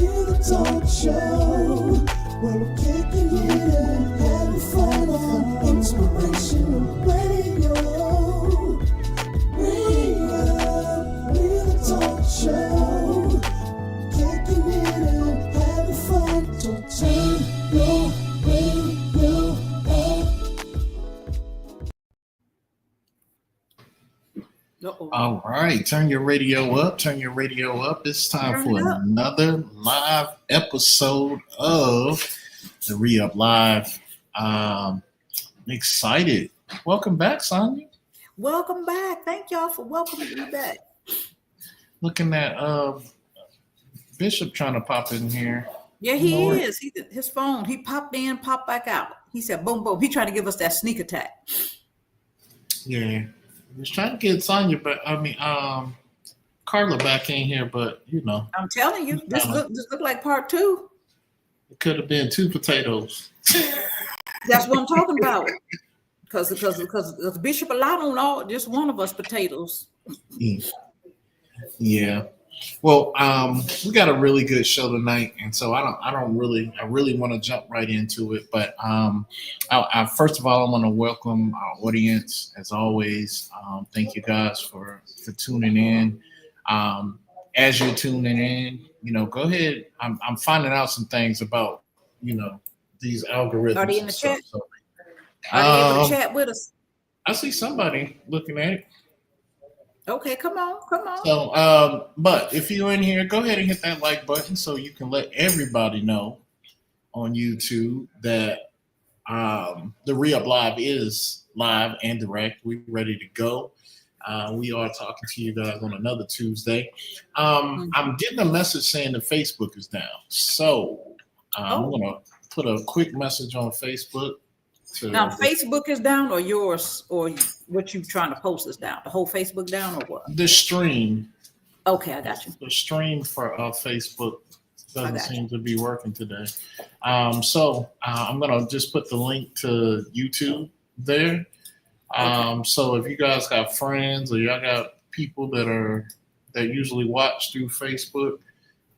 we're the talk show where we're kicking it and having fun on inspirational radio. We're the talk show, kicking it and having fun. So turn your radio up. All right, turn your radio up. Turn your radio up. It's time for another live episode of TheReuPLive. Excited. Welcome back, Sonia. Welcome back. Thank y'all for welcoming me back. Looking at Bishop trying to pop in here. Yeah, he is. His phone. He popped in, popped back out. He said, "Boom, boom." He tried to give us that sneak attack. Yeah. I was trying to get Sonya, but Carla back in here, but you know. I'm telling you, this look like part 2. It could have been 2 potatoes. That's what I'm talking about. Because Bishop allowed on all just one of us potatoes. Yeah. Well, we got a really good show tonight, and so I really want to jump right into it. But I first of all, I want to welcome our audience as always. Thank you guys for tuning in. As you're tuning in, go ahead. I'm finding out some things about these algorithms. Are they in the chat? So, are they able to chat with us? I see somebody looking at it. Okay, come on. So, but if you're in here, go ahead and hit that like button so you can let everybody know on YouTube that TheReuPLive is live and direct. We're ready to go. We are talking to you guys on another Tuesday. I'm getting a message saying that Facebook is down. So I'm going to put a quick message on Facebook. Now, Facebook is down, or yours, or what you trying to post is down? The whole Facebook down, or what? The stream. Okay, I got you. The stream for Facebook doesn't seem to be working today. So I'm gonna just put the link to YouTube there. So if you guys got friends or y'all got people that usually watch through Facebook,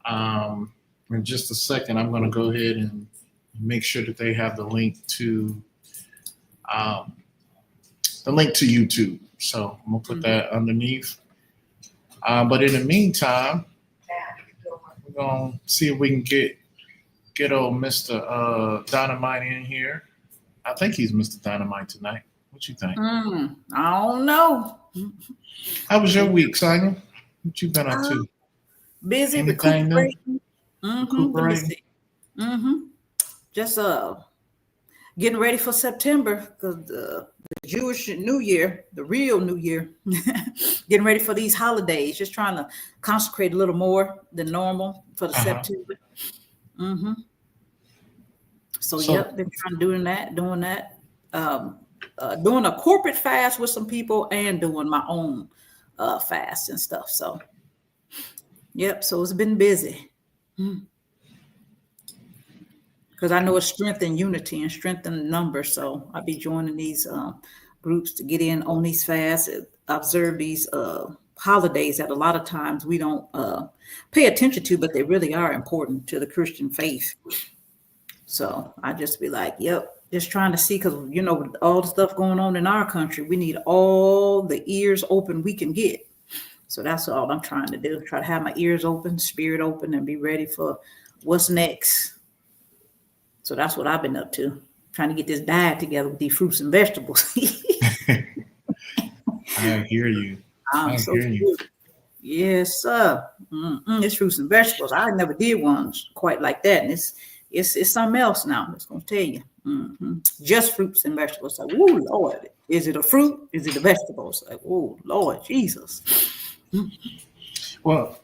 in just a second, I'm gonna go ahead and make sure that they have the link to YouTube. So I'm gonna put that underneath. But in the meantime, we're gonna see if we can get old Mr. Dynamite in here. I think he's Mr. Dynamite tonight. What you think? I don't know. How was your week, Sonia? What you been up to? Busy, recuperating. Just getting ready for September, because the Jewish New Year, the real New Year, getting ready for these holidays, just trying to consecrate a little more than normal for the September. So yep, been trying to doing that, doing a corporate fast with some people and doing my own fast and stuff. So yep, so it's been busy. Because I know it's strength in unity and strength in numbers. So I'll be joining these groups to get in on these fasts, observe these holidays that a lot of times we don't pay attention to, but they really are important to the Christian faith. So I just be like, yep, just trying to see, because, with all the stuff going on in our country, we need all the ears open we can get. So that's all I'm trying to do. Try to have my ears open, spirit open, and be ready for what's next. So that's what I've been up to, trying to get this diet together with these fruits and vegetables. I hear you. I hear you. Yes, sir. It's fruits and vegetables. I never did ones quite like that. And it's something else now. I'm just going to tell you. Just fruits and vegetables. Like, oh, Lord. Is it a fruit? Is it a vegetable? It's like, oh, Lord Jesus. Well,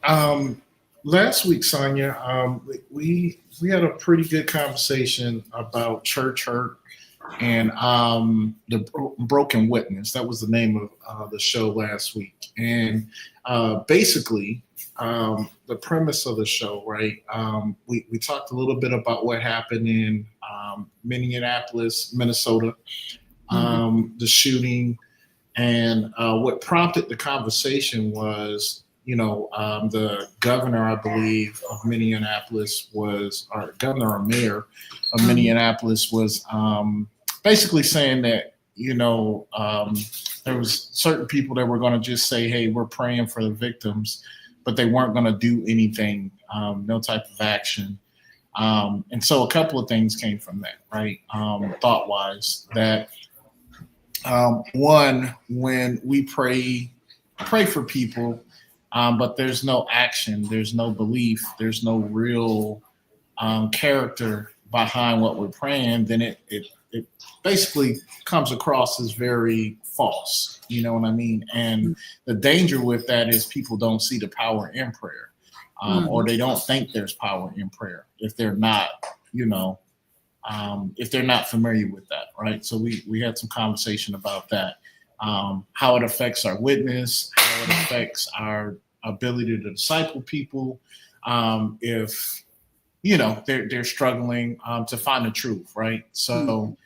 last week, Sonia, we had a pretty good conversation about church hurt and the broken witness. That was the name of the show last week. And basically, the premise of the show, right? We talked a little bit about what happened in Minneapolis, Minnesota, the shooting. And what prompted the conversation was the governor, I believe, of Minneapolis was, or governor or mayor of Minneapolis was basically saying that, there was certain people that were going to just say, hey, we're praying for the victims, but they weren't going to do anything, no type of action. And so a couple of things came from that, right? Thought-wise, that one, when we pray for people, but there's no action, there's no belief, there's no real character behind what we're praying, then it basically comes across as very false. You know what I mean? And the danger with that is people don't see the power in prayer, or they don't think there's power in prayer if they're not, if they're not familiar with that, right? So we had some conversation about that, how it affects our witness, how it affects our ability to disciple people, if they're struggling to find the truth, right? So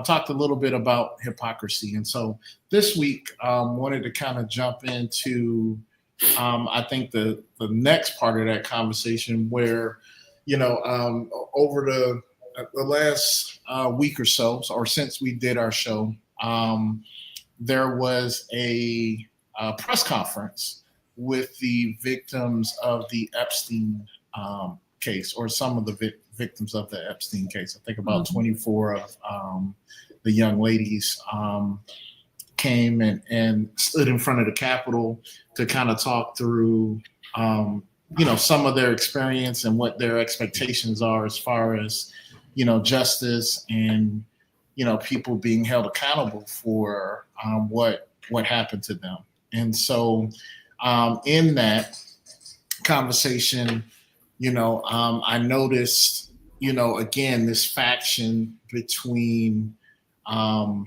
talked a little bit about hypocrisy, and so this week wanted to kind of jump into I think the next part of that conversation where over the last week or so, or since we did our show, there was a press conference with the victims of the Epstein case, or some of the victims of the Epstein case. I think about 24 of the young ladies came and stood in front of the Capitol to kind of talk through, some of their experience and what their expectations are as far as, justice and, people being held accountable for what happened to them. And so in that conversation, I noticed, again, this faction between, and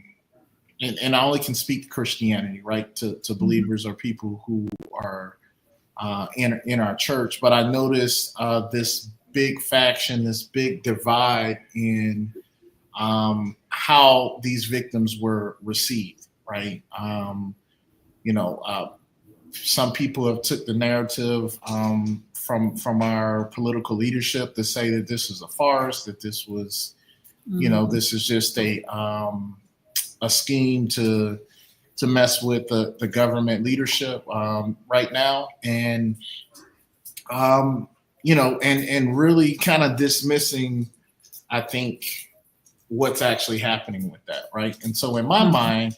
I only can speak to Christianity, right, to believers or people who are in our church. But I noticed this big faction, this big divide in how these victims were received, right? Some people have took the narrative from our political leadership to say that this was a farce, that this was, this is just a scheme to mess with the government leadership right now, and and really kind of dismissing, I think, what's actually happening with that, right? And so in my mind,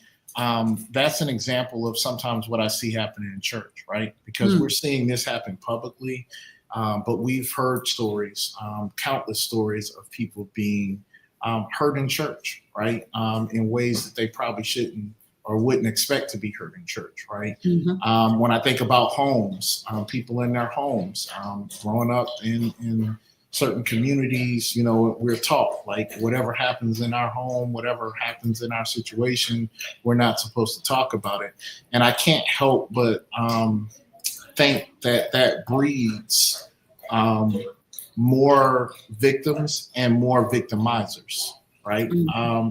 that's an example of sometimes what I see happening in church, right? Because we're seeing this happen publicly, but we've heard stories, countless stories of people being hurt in church, right? In ways that they probably shouldn't or wouldn't expect to be hurt in church, right? When I think about homes, people in their homes, growing up in certain communities, we're taught, like, whatever happens in our home, whatever happens in our situation, we're not supposed to talk about it. And I can't help but think that breeds more victims and more victimizers, right?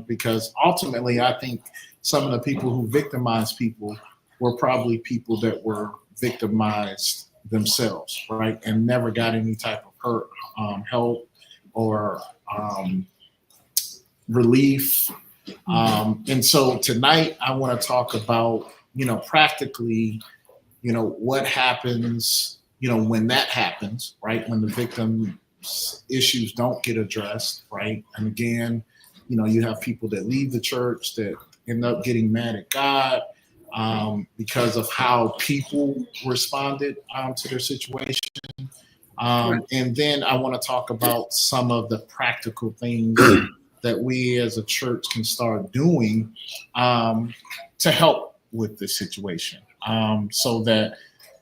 Because ultimately, I think some of the people who victimize people were probably people that were victimized themselves, right? And never got any type of help or relief. And so tonight I want to talk about, practically, what happens, when that happens, right? When the victim's issues don't get addressed, right? And again, you have people that leave the church that end up getting mad at God because of how people responded to their situation. And then I want to talk about some of the practical things that we as a church can start doing to help with this situation, so that,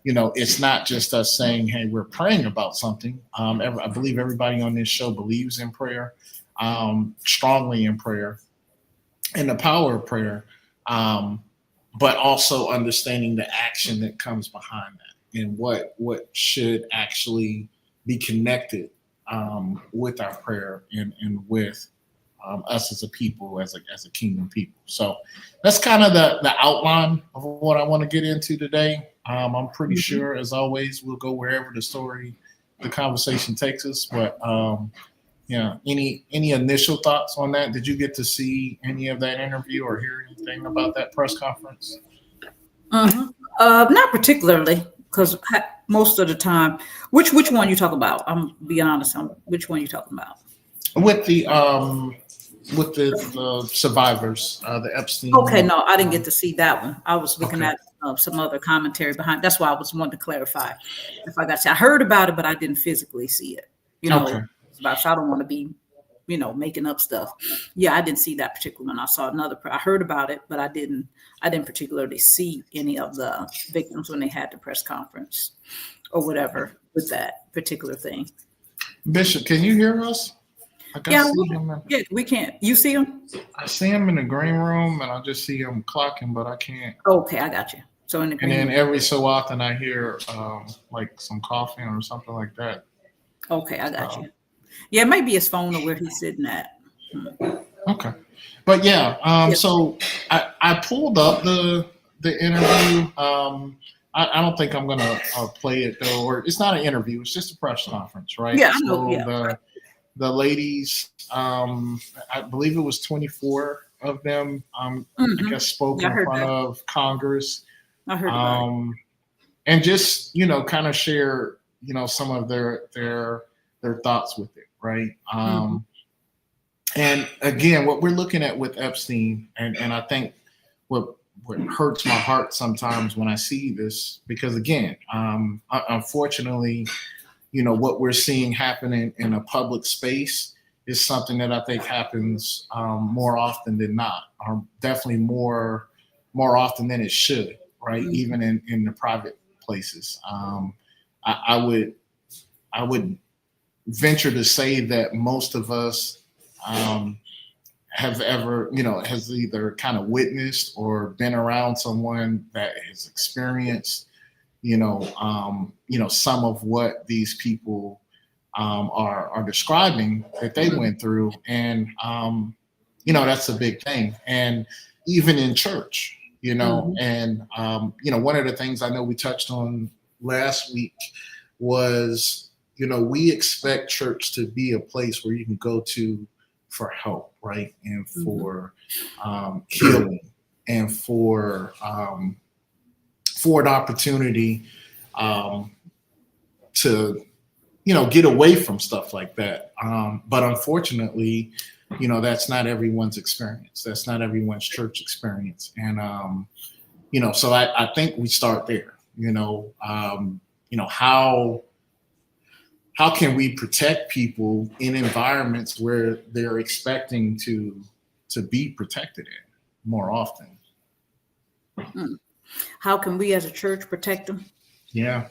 it's not just us saying, hey, we're praying about something. I believe everybody on this show believes in prayer, strongly in prayer, and the power of prayer, but also understanding the action that comes behind that and what should actually be connected with our prayer and with us as a people, as a kingdom people. So that's kind of the outline of what I want to get into today. I'm pretty sure, as always, we'll go wherever the conversation takes us. But yeah, any initial thoughts on that? Did you get to see any of that interview or hear anything about that press conference? Not particularly, because most of the time, which one you talk about? I'm be honest. Which one you talking about? With the survivors, the Epstein. Okay, no, I didn't get to see that one. I was looking Okay. at some other commentary behind. That's why I was wanting to clarify if I got to. I heard about it, but I didn't physically see it. Okay. So I don't want to be, making up stuff. Yeah, I didn't see that particular one. I saw another. I heard about it, but I didn't particularly see any of the victims when they had the press conference or whatever with that particular thing. Bishop, can you hear us? Yeah, we can't. You see him? I see him in the green room, and I just see him clocking, but I can't. Okay, I got you. So in the green And then room. every so often, I hear like some coughing or something like that. Okay, I got you. Yeah, it might be his phone or where he's sitting at. Okay, but yeah. So I pulled up the interview. I don't think I'm gonna play it though, or it's not an interview. It's just a press conference, right? Yeah, I know. So Yeah. the ladies, I believe it was 24 of them, I guess spoke in front of Congress. I heard about it. And just, kind of share, some of their thoughts with it, right? And again, what we're looking at with Epstein, and I think what hurts my heart sometimes when I see this, because again, unfortunately, what we're seeing happening in a public space is something that I think happens more often than not, or definitely more often than it should, right? Even in the private places. I would venture to say that most of us have ever, has either kind of witnessed or been around someone that has experienced some of what these people are describing that they went through. And, that's a big thing. And even in church, and, one of the things I know we touched on last week was, we expect church to be a place where you can go to for help, right? And for healing and for an opportunity to get away from stuff like that, but unfortunately that's not everyone's experience. That's not everyone's church experience. And so I think we start there. How can we protect people in environments where they're expecting to be protected in more often? How can we as a church protect them? Yeah.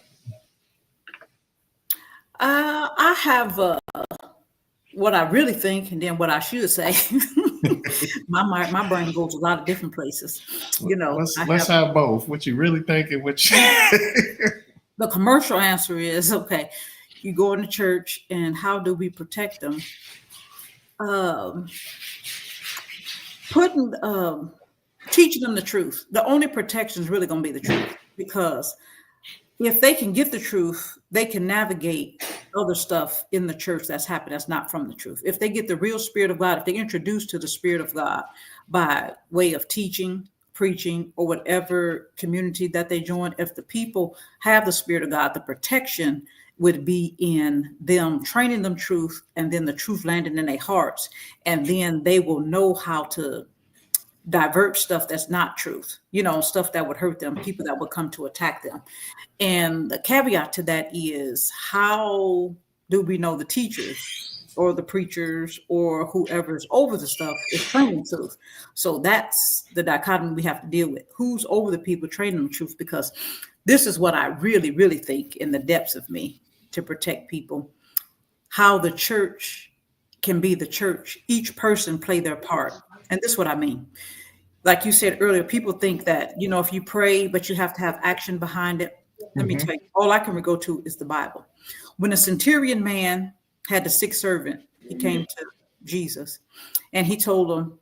I have what I really think, and then what I should say. my brain goes a lot of different places. Let's have both. What you really think and what you... The commercial answer is, okay, you go into church, and how do we protect them? Teaching them the truth. The only protection is really going to be the truth, because if they can get the truth, they can navigate other stuff in the church that's happened that's not from the truth. If they get the real Spirit of God, if they're introduced to the Spirit of God by way of teaching, preaching, or whatever community that they join, if the people have the Spirit of God, the protection would be in them training them truth, and then the truth landing in their hearts, and then they will know how to divert stuff that's not truth, stuff that would hurt them, people that would come to attack them. And the caveat to that is, how do we know the teachers or the preachers or whoever's over the stuff is training truth? So that's the dichotomy we have to deal with. Who's over the people training them truth? Because this is what I really, really think in the depths of me to protect people, how the church can be the church, each person play their part. And this is what I mean. Like you said earlier, people think that, if you pray, but you have to have action behind it. Let me tell you, all I can go to is the Bible. When a centurion man had the sick servant, he came to Jesus and he told him,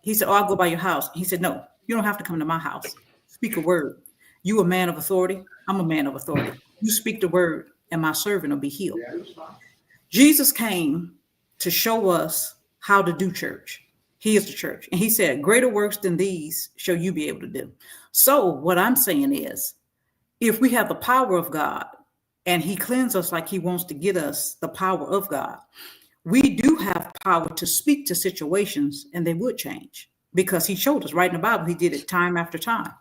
he said, "Oh, I'll go by your house." He said, "No, you don't have to come to my house. Speak a word. You a man of authority. I'm a man of authority. You speak the word and my servant will be healed. Jesus came to show us how to do church. He is the church. And he said, greater works than these shall you be able to do. So what I'm saying is, if we have the power of God and he cleanses us like he wants to get us the power of God, we do have power to speak to situations and they would change, because he showed us right in the Bible. He did it time after time,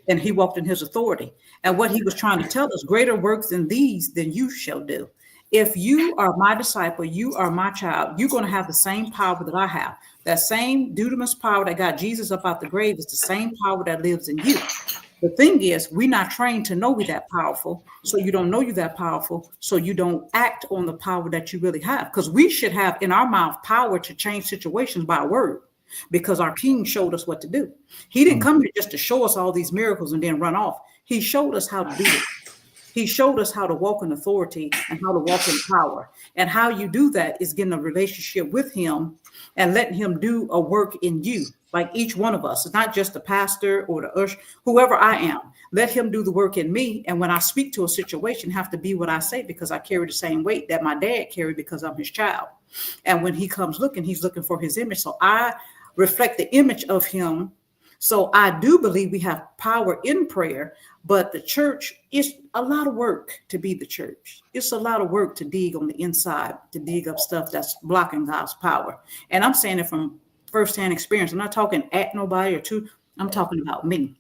and he walked in his authority. And what he was trying to tell us, greater works than these than you shall do. If you are my disciple, you are my child, you're going to have the same power that I have. That same dunamis power that got Jesus up out the grave is the same power that lives in you. The thing is, we're not trained to know we're that powerful. So you don't know you're that powerful. So you don't act on the power that you really have. Because we should have in our mouth power to change situations by a word, because our king showed us what to do. He didn't come here just to show us all these miracles and then run off. He showed us how to do it. He showed us how to walk in authority and how to walk in power. And how you do that is getting a relationship with him and letting him do a work in you, like each one of us. It's not just the pastor or the usher, whoever I am. Let him do the work in me. And when I speak to a situation, have to be what I say, because I carry the same weight that my dad carried because I'm his child. And when he comes looking, he's looking for his image. So I reflect the image of him. So I do believe we have power in prayer, but the church is a lot of work to be the church. It's a lot of work to dig on the inside, to dig up stuff that's blocking God's power. And I'm saying it from firsthand experience. I'm not talking at nobody or to, I'm talking about me.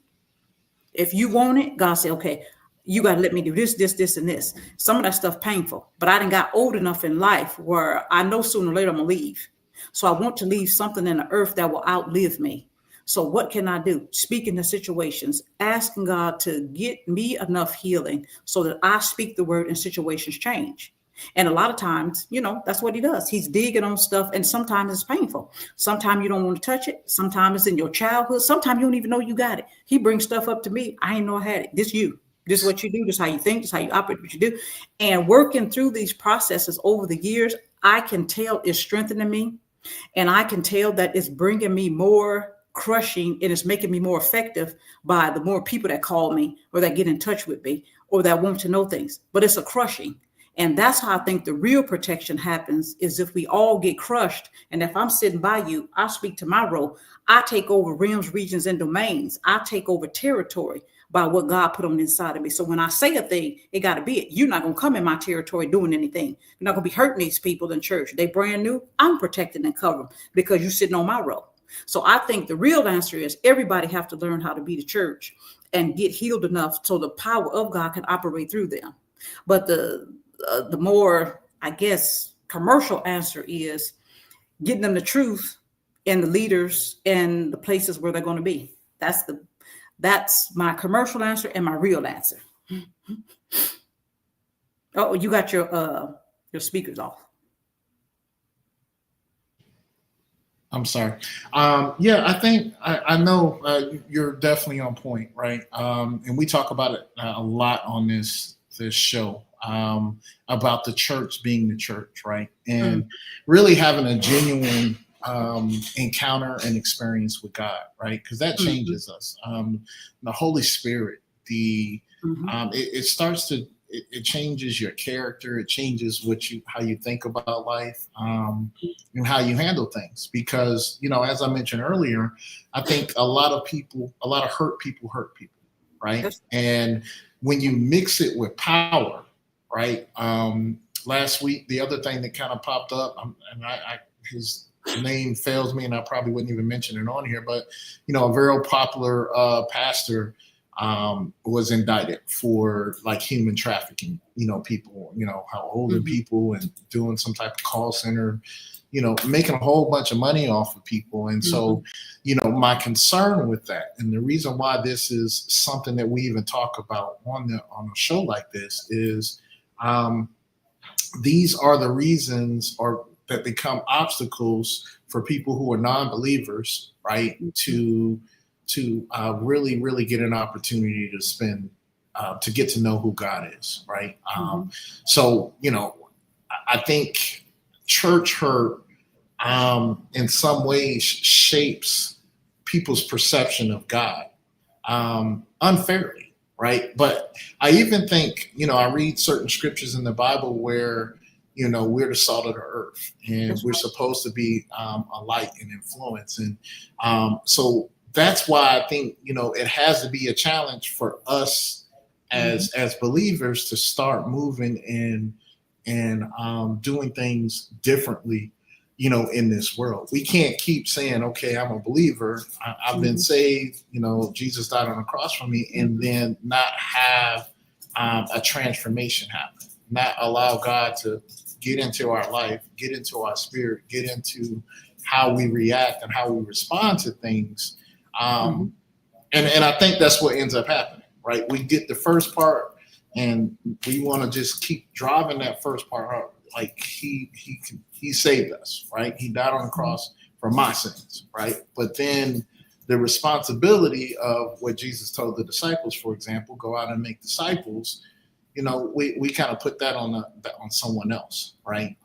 If you want it, God say, okay, you got to let me do this, this, this, and this. Some of that stuff painful, but I done got old enough in life where I know sooner or later I'm going to leave. So I want to leave something in the earth that will outlive me. So what can I do? Speaking to situations, asking God to get me enough healing so that I speak the word and situations change. And a lot of times, that's what he does. He's digging on stuff, and sometimes it's painful. Sometimes you don't want to touch it. Sometimes it's in your childhood. Sometimes you don't even know you got it. He brings stuff up to me. I ain't know I had it. This you. This is what you do. This is how you think. This is how you operate, what you do. And working through these processes over the years, I can tell it's strengthening me. And I can tell that it's bringing me more crushing, and it's making me more effective by the more people that call me or that get in touch with me or that want to know things. But it's a crushing. And that's how I think the real protection happens, is if we all get crushed. And if I'm sitting by you, I speak to my role. I take over realms, regions, and domains. I take over territory by what God put on the inside of me. So when I say a thing, it got to be it. You're not going to come in my territory doing anything. You're not going to be hurting these people in church. They brand new. I'm protecting and covering because you're sitting on my role. So I think the real answer is everybody have to learn how to be the church and get healed enough so the power of God can operate through them. But the more, I guess, commercial answer is getting them the truth and the leaders and the places where they're going to be. That's my commercial answer and my real answer. Oh, you got your speakers off. I'm sorry. Yeah, I think I know you're definitely on point, right? And we talk about it a lot on this show about the church being the church, right? And really having a genuine encounter and experience with God, right? Because that changes us. The Holy Spirit, it starts to. It changes your character. It changes how you think about life, and how you handle things. Because, as I mentioned earlier, I think a lot of hurt people, right? Yes. And when you mix it with power, right? Last week, the other thing that kind of popped up, his name fails me, and I probably wouldn't even mention it on here, but a very popular pastor was indicted for like human trafficking, people, how older people, and doing some type of call center, making a whole bunch of money off of people. And so, my concern with that, and the reason why this is something that we even talk about on a show like this is, these are the reasons that become obstacles for people who are non-believers, right? To really, really get an opportunity to spend, to get to know who God is, right? So, I think church hurt in some ways shapes people's perception of God unfairly, right? But I even think, I read certain scriptures in the Bible where, we're the salt of the earth and That's we're right. supposed to be a light and influence. And so that's why I think, it has to be a challenge for us as believers to start moving and doing things differently, in this world. We can't keep saying, okay, I'm a believer. I've been saved, Jesus died on the cross for me, and then not have a transformation happen, not allow God to get into our life, get into our spirit, get into how we react and how we respond to things. And I think that's what ends up happening, right? We get the first part and we want to just keep driving that first part out. Like he saved us, right? He died on the cross for my sins, right? But then the responsibility of what Jesus told the disciples, for example, go out and make disciples, we kind of put that on someone else, right?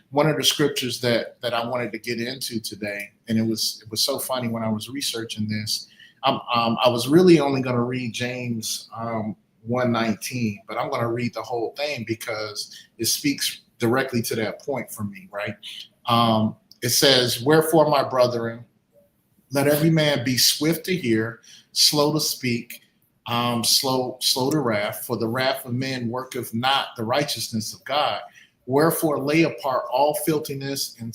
One of the scriptures that I wanted to get into today, and it was so funny when I was researching this. I was really only going to read James 1:19, but I'm going to read the whole thing because it speaks directly to that point for me, right? It says, "Wherefore, my brethren, let every man be swift to hear, slow to speak, slow to wrath, for the wrath of men worketh not the righteousness of God. Wherefore, lay apart all filthiness and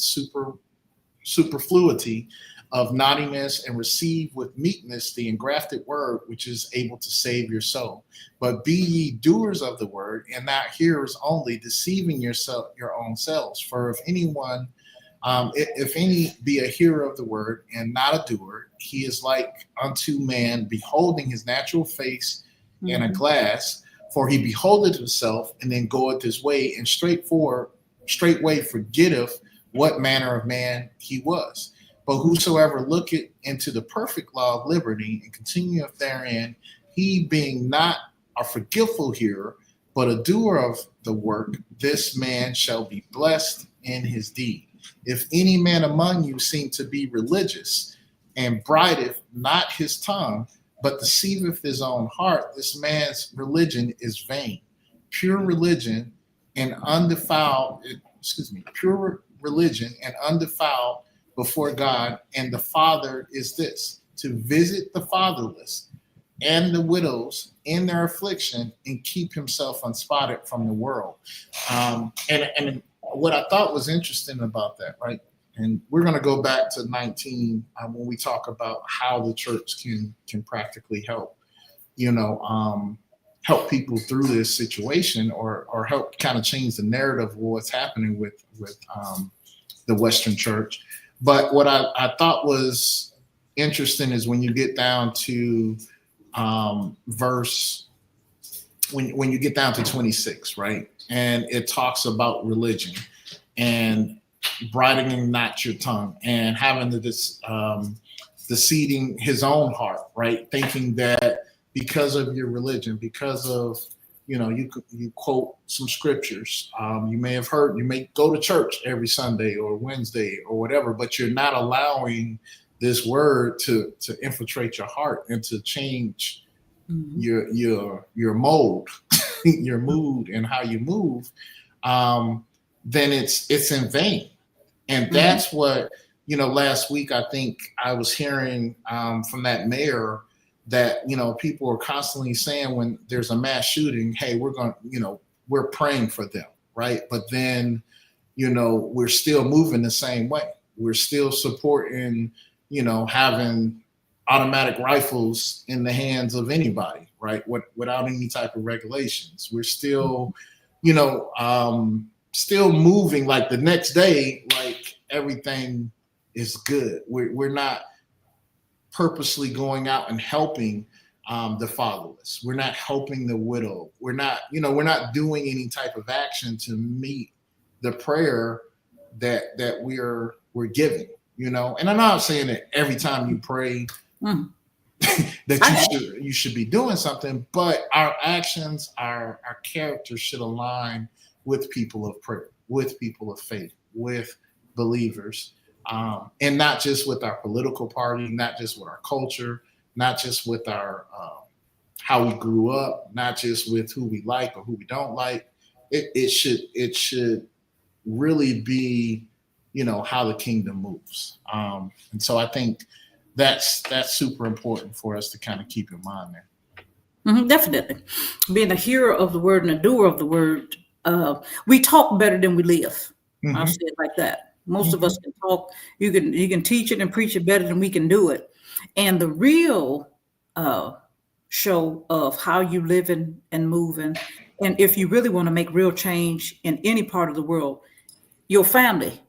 superfluity of naughtiness, and receive with meekness the engrafted word, which is able to save your soul. But be ye doers of the word, and not hearers only, deceiving your own selves. For if any be a hearer of the word and not a doer, he is like unto man beholding his natural face in a glass. For he beholdeth himself, and then goeth his way, and straightway forgetteth what manner of man he was. But whosoever looketh into the perfect law of liberty and continueth therein, he being not a forgetful hearer, but a doer of the work, this man shall be blessed in his deed. If any man among you seem to be religious, and brideth not his tongue, but deceiveth his own heart, this man's religion is vain. Pure religion and undefiled, pure religion and undefiled before God and the Father is this, to visit the fatherless and the widows in their affliction and keep himself unspotted from the world." And what I thought was interesting about that, right? And we're going to go back to 19 when we talk about how the church can practically help, help people through this situation, or help kind of change the narrative of what's happening with the Western church. But what I thought was interesting is when you get down to when you get down to 26, right? And it talks about religion and bridling not your tongue and having deceiving his own heart, right? Thinking that because of your religion, because of, you quote some scriptures. You may have heard, you may go to church every Sunday or Wednesday or whatever, but you're not allowing this word to infiltrate your heart and to change your mold, your mood and how you move. Then it's in vain. And that's what, last week, I think I was hearing from that mayor that, people are constantly saying when there's a mass shooting, hey, we're praying for them, right? But then, we're still moving the same way. We're still supporting, having automatic rifles in the hands of anybody, right? Without any type of regulations. We're still, still moving like the next day, like everything is good. We're not purposely going out and helping the fatherless. We're not helping the widow. We're not doing any type of action to meet the prayer that we're giving, And I'm not saying that every time you pray that you should be doing something, but our actions, our character should align with people of prayer, with people of faith, with believers. And not just with our political party, not just with our culture, not just with our how we grew up, not just with who we like or who we don't like. It should really be, how the kingdom moves. And so I think that's super important for us to kind of keep in mind there. Definitely. Being a hearer of the word and a doer of the word, we talk better than we live. I'll say it like that. Most of us can talk. You can teach it and preach it better than we can do it. And the real show of how you living and moving, and if you really want to make real change in any part of the world, your family.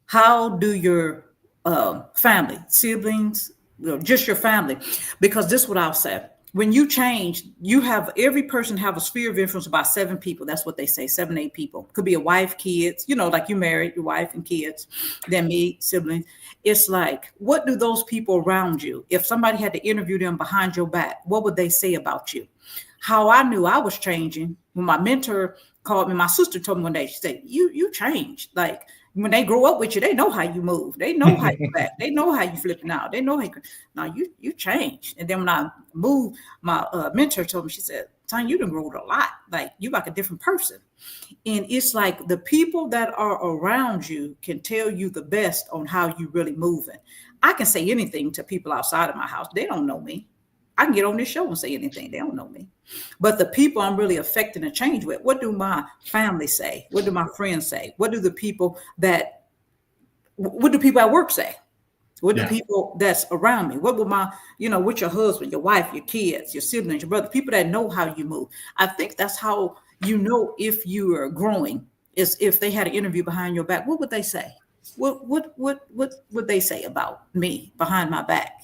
How do your family, siblings, just your family? Because this is what I'll say. When you change, every person have a sphere of influence, about 7 people. That's what they say, 7, 8 people. Could be a wife, kids, like you married, your wife and kids, then me, siblings. It's like, what do those people around you, if somebody had to interview them behind your back, what would they say about you? How I knew I was changing, when my mentor called me, my sister told me one day, she said, you changed. Like, when they grow up with you, they know how you move. They know how you act. They know how you flipping out. They know how you change. And then when I moved, my mentor told me, she said, Tanya, you done grown a lot. Like, you like a different person. And it's like the people that are around you can tell you the best on how you really moving. I can say anything to people outside of my house. They don't know me. I can get on this show and say anything. They don't know me. But the people I'm really affecting a change with, what do my family say? What do my friends say? What do people at work say? What do people that's around me? What will with your husband, your wife, your kids, your siblings, your brother, people that know how you move? I think that's how you know if you are growing, is if they had an interview behind your back, what would they say? What would they say about me behind my back?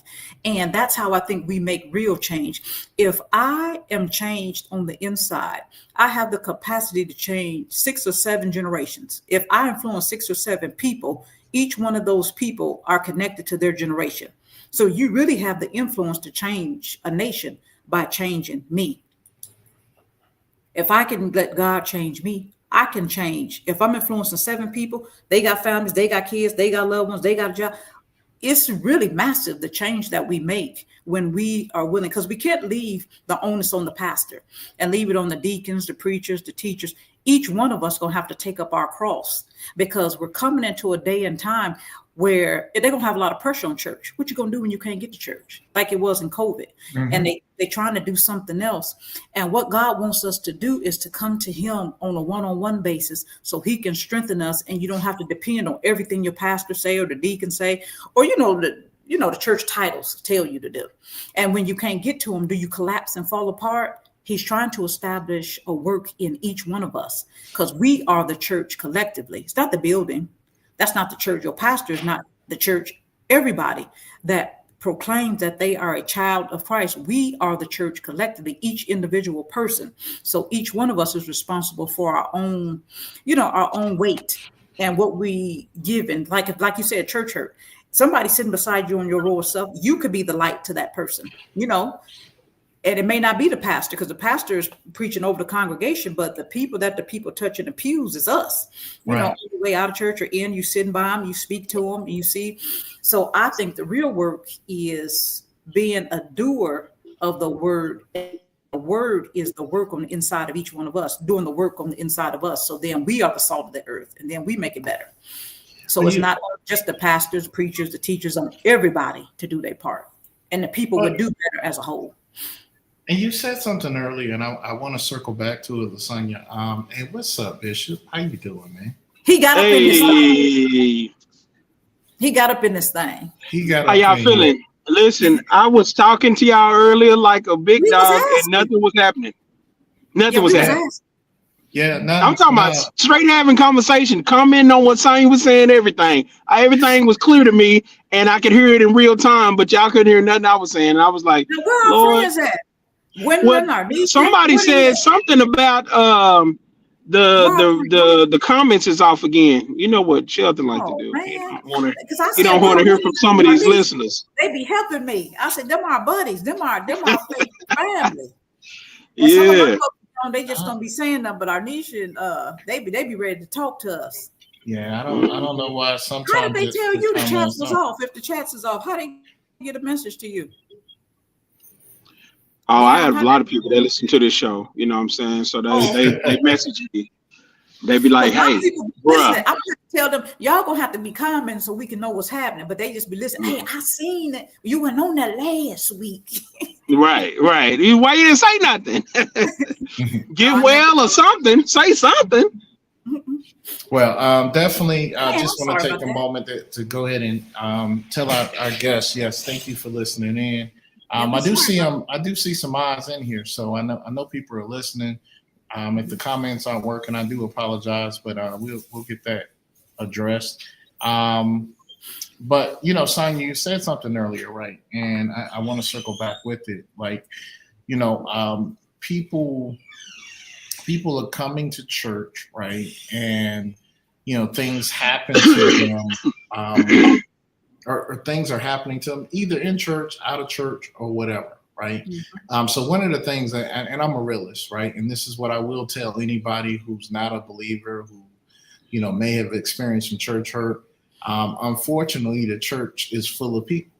And that's how I think we make real change. If I am changed on the inside, I have the capacity to change 6 or 7 generations. If I influence 6 or 7 people, each one of those people are connected to their generation. So you really have the influence to change a nation by changing me. If I can let God change me, I can change. If I'm influencing 7 people, they got families, they got kids, they got loved ones, they got a job. It's really massive, the change that we make when we are willing, because we can't leave the onus on the pastor and leave it on the deacons, the preachers, the teachers. Each one of us going to have to take up our cross, because we're coming into a day and time where they're going to have a lot of pressure on church. What you going to do when you can't get to church, like it was in COVID? And they're trying to do something else. And what God wants us to do is to come to him on a one-on-one basis so he can strengthen us. And you don't have to depend on everything your pastor say or the deacon say, or, the church titles tell you to do. And when you can't get to him, do you collapse and fall apart? He's trying to establish a work in each one of us, because we are the church collectively. It's not the building. That's not the church. Your pastor is not the church. Everybody that proclaims that they are a child of Christ, we are the church collectively, each individual person. So each one of us is responsible for our own, our own weight and what we give. And like you said, church hurt. Somebody sitting beside you on your row of stuff, you could be the light to that person, And it may not be the pastor, because the pastor is preaching over the congregation, but the people touch in the pews is us. On the way out of church or in, you sitting by them, you speak to them, and you see. So I think the real work is being a doer of the word. The word is the work on the inside of each one of us, doing the work on the inside of us. So then we are the salt of the earth, and then we make it better. So it's not just the pastors, preachers, the teachers, on everybody to do their part, and the people would do better as a whole. And you said something earlier, and I want to circle back to it, Lasagna. Hey, what's up, Bishop? How you doing, man? He got up in this thing. He got up in this thing. How y'all feeling? Listen, I was talking to y'all earlier like a big dog, and nothing was happening. Nothing was happening. Yeah, I'm talking about straight having conversation, commenting on what Sonya was saying, everything. Everything was clear to me, and I could hear it in real time, but y'all couldn't hear nothing I was saying. And I was like, Lord. Somebody said something about the comments is off again. You know what Shelton like to do. You don't want to hear from some of these listeners. They be helping me. I said, them are buddies. Them are faith family. Yeah. They just don't be saying them, but Arnisha and they be ready to talk to us. Yeah, I don't know why sometimes. How did they tell you the chats was off? If the chats is off, how they get a message to you? Oh, I Yeah, have I'm a happy. lot of people that listen to this show. You know what I'm saying? So Oh, they message me. They be because like, a lot of "Hey, people be bruh, listening. I'm gonna tell them, y'all gonna have to be commenting so we can know what's happening. But they just be listening. Hey, I seen it. You went on that last week. right. Why you didn't say nothing? No, Get I never well or something. Say something." mm-mm. Well, definitely. I Man, I'm just want sorry to take about a that. moment to go ahead and tell our guests, yes, thank you for listening in. Yeah, we I do sorry see about I do see some eyes in here, so I know people are listening. If the comments aren't working, I do apologize, but we'll get that addressed. Um, but Sonia, you said something earlier, right? And I want to circle back with it. Like, people are coming to church, right? And things happen to them, or things are happening to them either in church, out of church, or whatever, right? that. So one of the things that, and I'm a realist, right? And this is what I will tell anybody who's not a believer, who may have experienced some church hurt. Unfortunately, the church is full of people.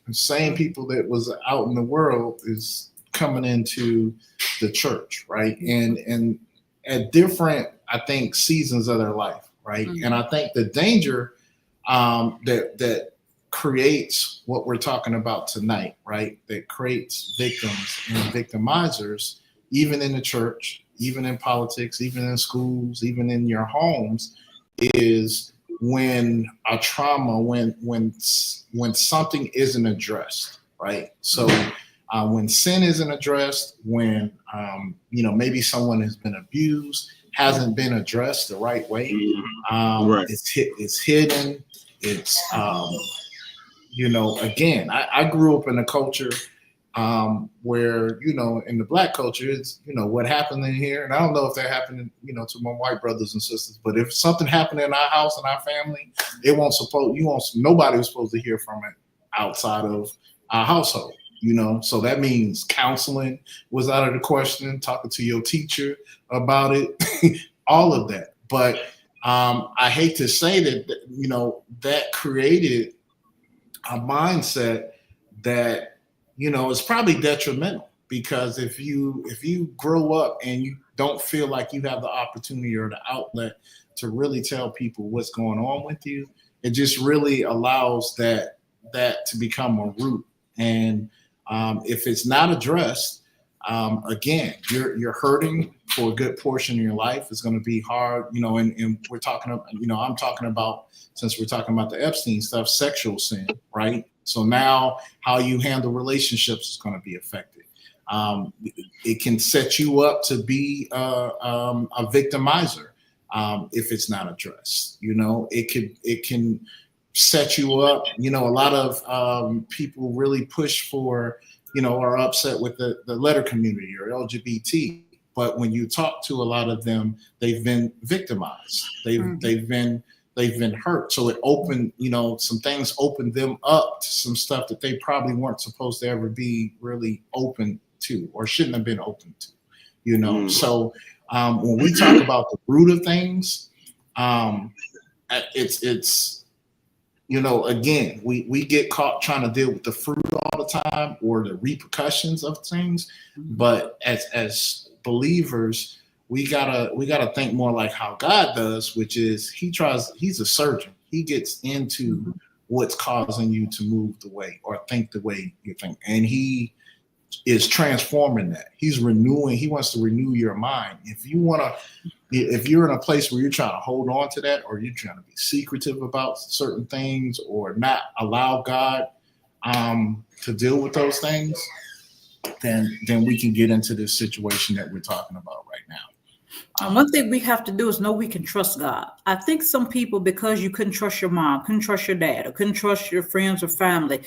The same people that was out in the world is coming into the church, right? And at different, I think, seasons of their life, right? Mhm. And I think the danger that creates what we're talking about tonight, right? That creates victims and victimizers, even in the church, even in politics, even in schools, even in your homes, is when a trauma, when something isn't addressed, right? So when sin isn't addressed, when maybe someone has been abused, hasn't been addressed the right way, Right. it's hidden. It's again, I grew up in a culture where in the black culture, it's what happened in here, and I don't know if that happened to my white brothers and sisters, but if something happened in our house and our family, nobody was supposed to hear from it outside of our household. So that means counseling was out of the question, talking to your teacher about it, all of that. But I hate to say that that created a mindset that is probably detrimental, because if you grow up and you don't feel like you have the opportunity or the outlet to really tell people what's going on with you, it just really allows that to become a root. And if it's not addressed, again, you're hurting for a good portion of your life. It's going to be hard, and we're talking about, I'm talking about, since we're talking about the Epstein stuff, sexual sin, right? So now how you handle relationships is going to be affected. It can set you up to be a victimizer if it's not addressed. It can set you up. A lot of people really push for, are upset with the letter community or LGBT. But when you talk to a lot of them, they've been victimized. They've been hurt. So it opened, some things opened them up to some stuff that they probably weren't supposed to ever be really open to, or shouldn't have been open to. So when we talk about the root of things, it's again, we get caught trying to deal with the fruit all the time, or the repercussions of things. But as believers, we gotta think more like how God does, which is he's a surgeon. He gets into what's causing you to move the way or think the way you think, and he is transforming that. He wants to renew your mind. If you're in a place where you're trying to hold on to that, or you're trying to be secretive about certain things, or not allow God to deal with those things, then we can get into this situation that we're talking about right now. And one thing we have to do is know we can trust God. I think some people, because you couldn't trust your mom, couldn't trust your dad, or couldn't trust your friends or family,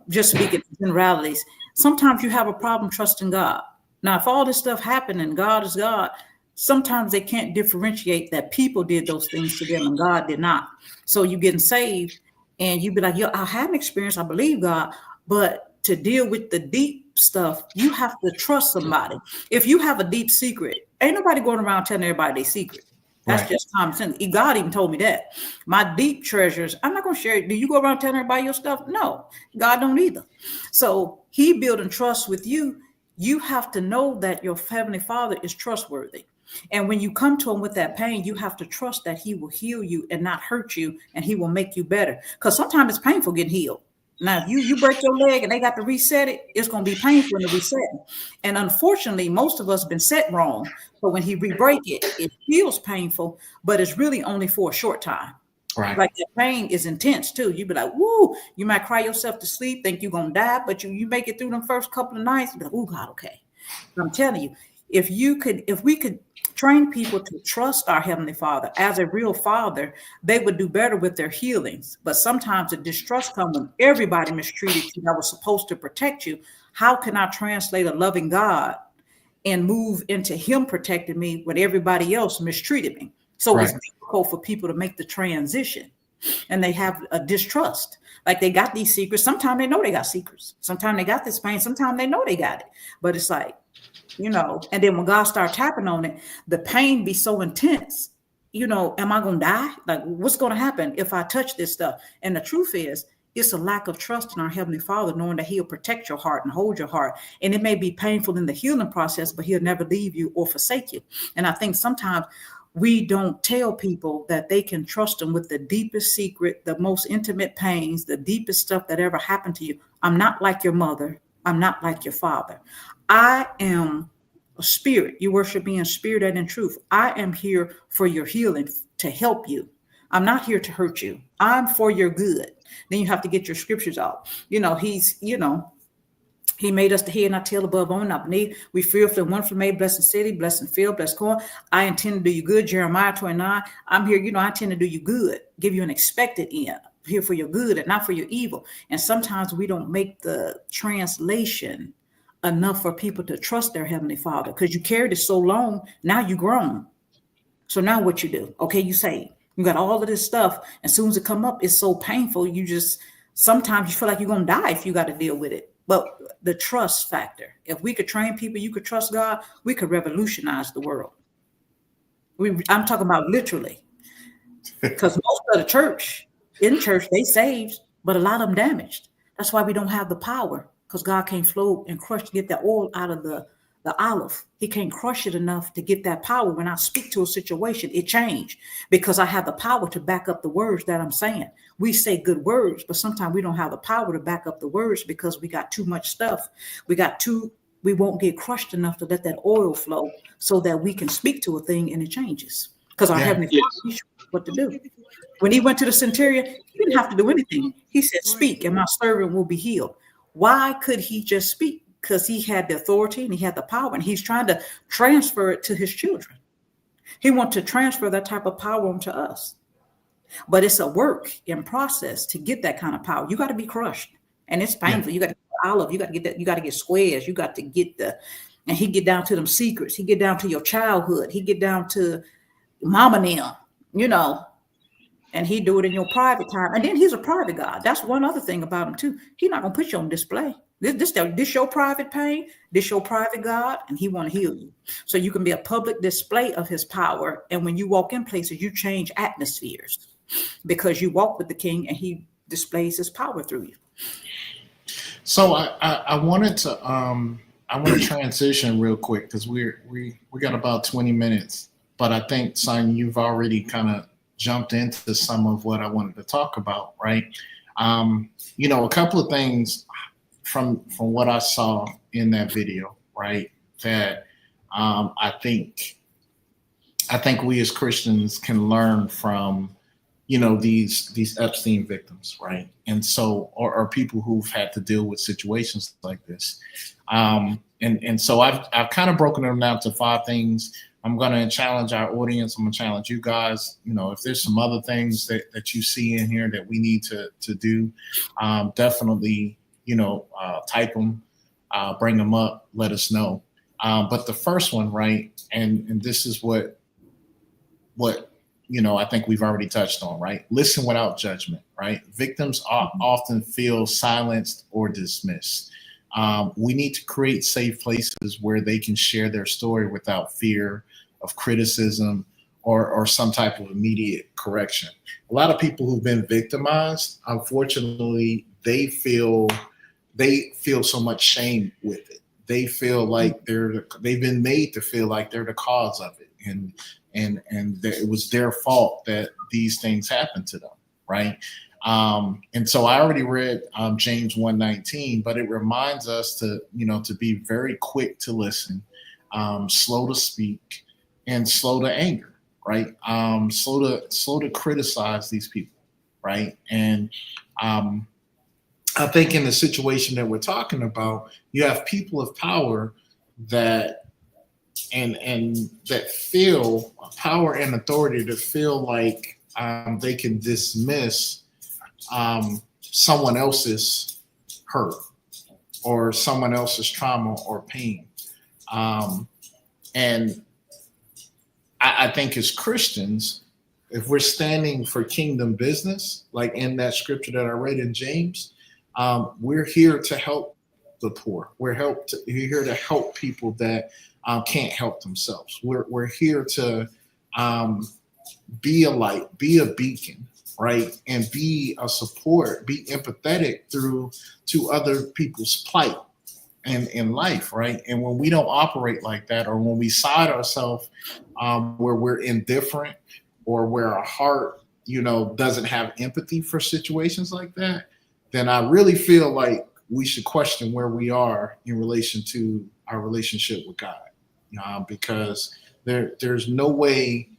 just speaking generalities, sometimes you have a problem trusting God. Now, if all this stuff happened and God is God, sometimes they can't differentiate that people did those things to them and God did not. So you getting saved and you be like, I had an experience, I believe God, but to deal with the deep stuff, you have to trust somebody. If you have a deep secret, ain't nobody going around telling everybody their secret. That's Right. just common sense. God even told me that. My deep treasures, I'm not going to share it. Do you go around telling everybody your stuff? No, God don't either. So he building trust with you. You have to know that your Heavenly Father is trustworthy. And when you come to him with that pain, you have to trust that he will heal you and not hurt you, and he will make you better. Because sometimes it's painful getting healed. Now, if you break your leg and they got to reset it, it's going to be painful in the resetting. And unfortunately, most of us have been set wrong. So when he re-break it, it feels painful, but it's really only for a short time. Right. Like the pain is intense too. You be like, woo, you might cry yourself to sleep, think you're gonna die, but you make it through them first couple of nights, you be like, oh God, okay. I'm telling you, if we could train people to trust our Heavenly Father as a real father, they would do better with their healings. But sometimes the distrust comes when everybody mistreated you that was supposed to protect you. How can I translate a loving God and move into him protecting me when everybody else mistreated me? So Right. it's difficult for people to make the transition, and they have a distrust. Like they got these secrets. Sometimes they know they got secrets. Sometimes they got this pain. Sometimes they know they got it. But it's like, and then when God starts tapping on it, the pain be so intense. Am I going to die? Like, what's going to happen if I touch this stuff? And the truth is, it's a lack of trust in our Heavenly Father, knowing that he'll protect your heart and hold your heart. And it may be painful in the healing process, but he'll never leave you or forsake you. And I think sometimes we don't tell people that they can trust him with the deepest secret, the most intimate pains, the deepest stuff that ever happened to you. I'm not like your mother. I'm not like your father. I am a spirit. You worship me in spirit and in truth. I am here for your healing, to help you. I'm not here to hurt you. I'm for your good. Then you have to get your scriptures out. He made us the head, not tail, above only, not beneath. We fearfully and wonderfully made, blessed city, blessed field, blessed corn. I intend to do you good, Jeremiah 29. I'm here, I intend to do you good, give you an expected end, here for your good and not for your evil. And sometimes we don't make the translation enough for people to trust their Heavenly Father, because you carried it so long, now you grown. So now what you do? Okay, you say, you got all of this stuff. As soon as it come up, it's so painful. Sometimes you feel like you're going to die if you got to deal with it. But the trust factor, if we could train people, you could trust God, we could revolutionize the world. I'm talking about literally, because most of the church, they saved, but a lot of them damaged. That's why we don't have the power, because God can't flow and crush to get that oil out of the olive. He can't crush it enough to get that power. When I speak to a situation, it changed, because I have the power to back up the words that I'm saying. We say good words, but sometimes we don't have the power to back up the words because we got too much stuff. We won't get crushed enough to let that oil flow so that we can speak to a thing and it changes. Because our Heavenly Father, he showed us what to do. When he went to the centurion, he didn't have to do anything. He said, speak and my servant will be healed. Why could he just speak? Because he had the authority and he had the power, and he's trying to transfer it to his children. He wants to transfer that type of power onto us. But it's a work in process to get that kind of power. You got to be crushed, and it's painful. Yeah. You got to get olive. You got to get that. You got to get squares. You got to get and he get down to them secrets. He get down to your childhood. He get down to mama now, and he do it in your private time. And then he's a private God. That's one other thing about him too. He's not going to put you on display. This your private pain, this your private God, and he want to heal you. So you can be a public display of his power. And when you walk in places, you change atmospheres because you walk with the king and he displays his power through you. So I wanted to transition real quick, because we got about 20 minutes, but I think, Simon, you've already kind of jumped into some of what I wanted to talk about, right? A couple of things from what I saw in that video, right? That I think we as Christians can learn from, these Epstein victims, right? And so, or people who've had to deal with situations like this. And so I've kind of broken them down to 5 things. I'm going to challenge our audience. I'm going to challenge you guys. If there's some other things that you see in here that we need to do, definitely, type them, bring them up, let us know. But the first one, right, and this is what I think we've already touched on, right? Listen without judgment, right? Victims often feel silenced or dismissed. We need to create safe places where they can share their story without fear of criticism or some type of immediate correction. A lot of people who've been victimized, unfortunately, they feel so much shame with it. They feel like they've been made to feel like they're the cause of it, and that it was their fault that these things happened to them, right? And so I already read James 1:19, but it reminds us to be very quick to listen, slow to speak, and slow to anger, right? Slow to criticize these people, right? And I think in the situation that we're talking about, you have people of power that and that feel power and authority to feel like they can dismiss someone else's hurt or someone else's trauma or pain. And I think as Christians, if we're standing for kingdom business, like in that scripture that I read in James, we're here to help the poor. We're here to help people that can't help themselves. We're here to be a light, be a beacon, right? And be a support, be empathetic to other people's plight in life, right? And when we don't operate like that, or when we side ourselves where we're indifferent, or where our heart, doesn't have empathy for situations like that, then I really feel like we should question where we are in relation to our relationship with God, because there's no way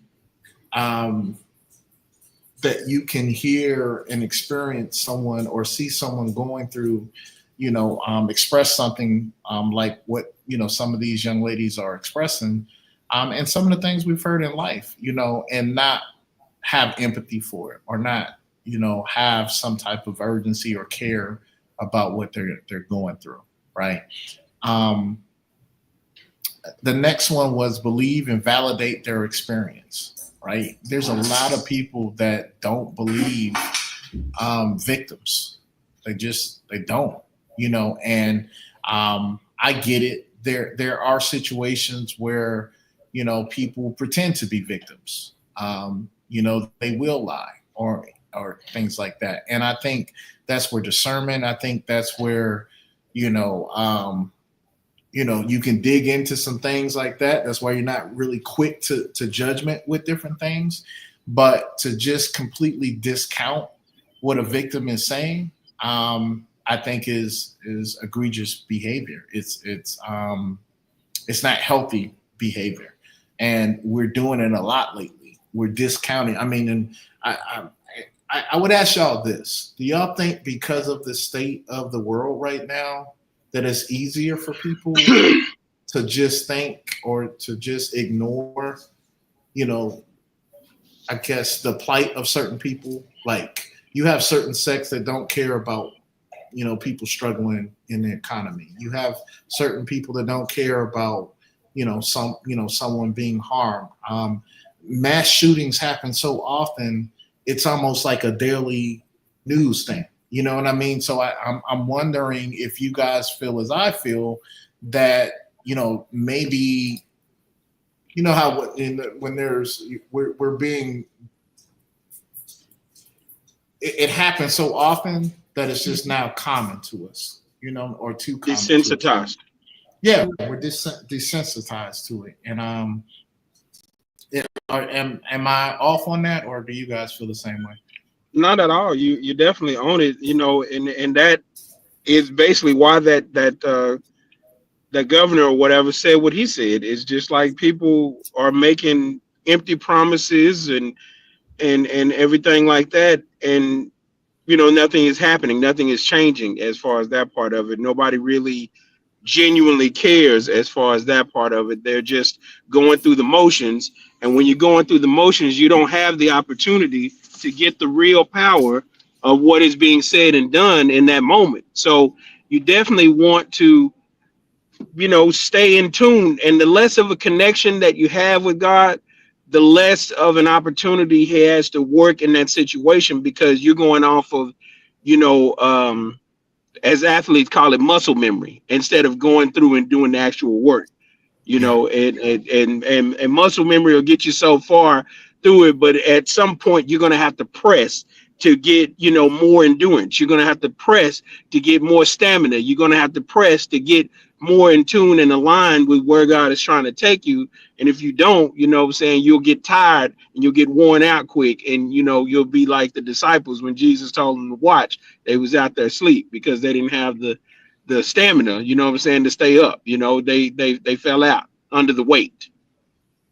that you can hear and experience someone or see someone going through, express something like what some of these young ladies are expressing, and some of the things we've heard in life, and not have empathy for it, or not have some type of urgency or care about what they're going through, right? The next one was believe and validate their experience, right? There's a lot of people that don't believe victims. They don't, and I get it. There are situations where, people pretend to be victims. They will lie or things like that. And I think that's where discernment, I think that's where, you can dig into some things like that. That's why you're not really quick to judgment with different things, but to just completely discount what a victim is saying, I think is egregious behavior. It's not healthy behavior, and we're doing it a lot lately. We're discounting. I mean, and I would ask y'all this: do y'all think because of the state of the world right now that it's easier for people to just think or to just ignore, I guess the plight of certain people? Like, you have certain sects that don't care about, people struggling in the economy. You have certain people that don't care about, someone being harmed. Mass shootings happen so often, it's almost like a daily news thing. You know what I mean? So I'm wondering if you guys feel as I feel that, maybe, how when we're being, it happens so often that it's just now common to us, or too common. Desensitized. Yeah, we're desensitized to it. And am I off on that, or do you guys feel the same way? Not at all. You definitely own it, and that is basically why that governor or whatever said what he said. It's just like people are making empty promises and everything like that, and nothing is happening, nothing is changing as far as that part of it. Nobody really genuinely cares as far as that part of it. They're just going through the motions, and when you're going through the motions, you don't have the opportunity to get the real power of what is being said and done in that moment. So you definitely want to stay in tune, and the less of a connection that you have with God, the less of an opportunity he has to work in that situation, because you're going off of as athletes call it, muscle memory, instead of going through and doing the actual work. You Yeah. know, and muscle memory will get you so far through it, but at some point you're going to have to press to get, you know, more endurance. You're going to have to press to get more stamina. You're going to have to press to get more in tune and aligned with where God is trying to take you. And if you don't, you know what I'm saying, you'll get tired and you'll get worn out quick, and you know, you'll be like the disciples when Jesus told them to watch. They was out there asleep because they didn't have the stamina, you know what I'm saying, to stay up. You know, they fell out under the weight.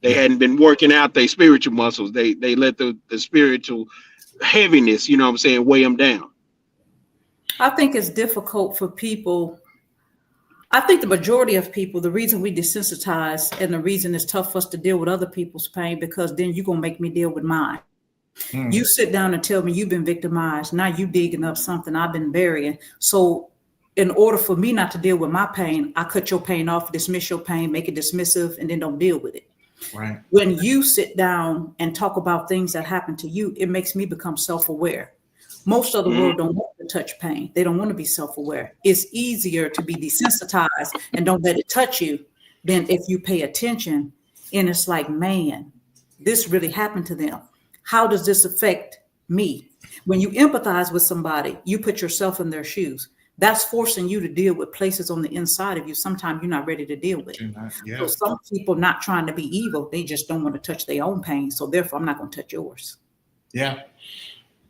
They Yeah. hadn't been working out their spiritual muscles. They let the spiritual heaviness, you know what I'm saying, weigh them down. I think it's difficult for people. I think the majority of people, the reason we desensitize and the reason it's tough for us to deal with other people's pain, because then you're going to make me deal with mine. You Mm. sit down and tell me you've been victimized. Now you digging up something I've been burying. So in order for me not to deal with my pain, I cut your pain off, dismiss your pain, make it dismissive, and then don't deal with it. Right. When you sit down and talk about things that happen to you, it makes me become self-aware. Most of the Mhm. world don't want to touch pain. They don't want to be self-aware. It's easier to be desensitized and don't let it touch you than if you pay attention and it's like, man, this really happened to them. How does this affect me? When you empathize with somebody, you put yourself in their shoes. That's forcing you to deal with places on the inside of you sometimes you're not ready to deal with. So Yeah. some people not trying to be evil, they just don't want to touch their own pain. So therefore, I'm not going to touch yours. Yeah.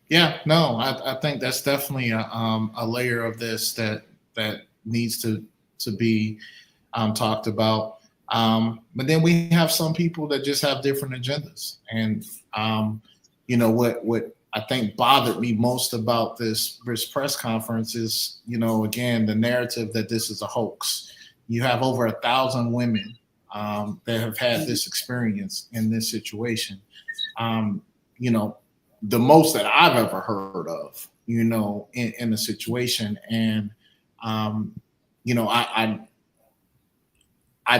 Yeah. No, I think that's definitely a layer of this that needs to be talked about. But then we have some people that just have different agendas. And, you know, what I think bothered me most about this press conference is, you know, again, the narrative that this is a hoax. You have over 1,000 women that have had this experience in this situation. You know, the most that I've ever heard of, you know, in a situation. And, you know, I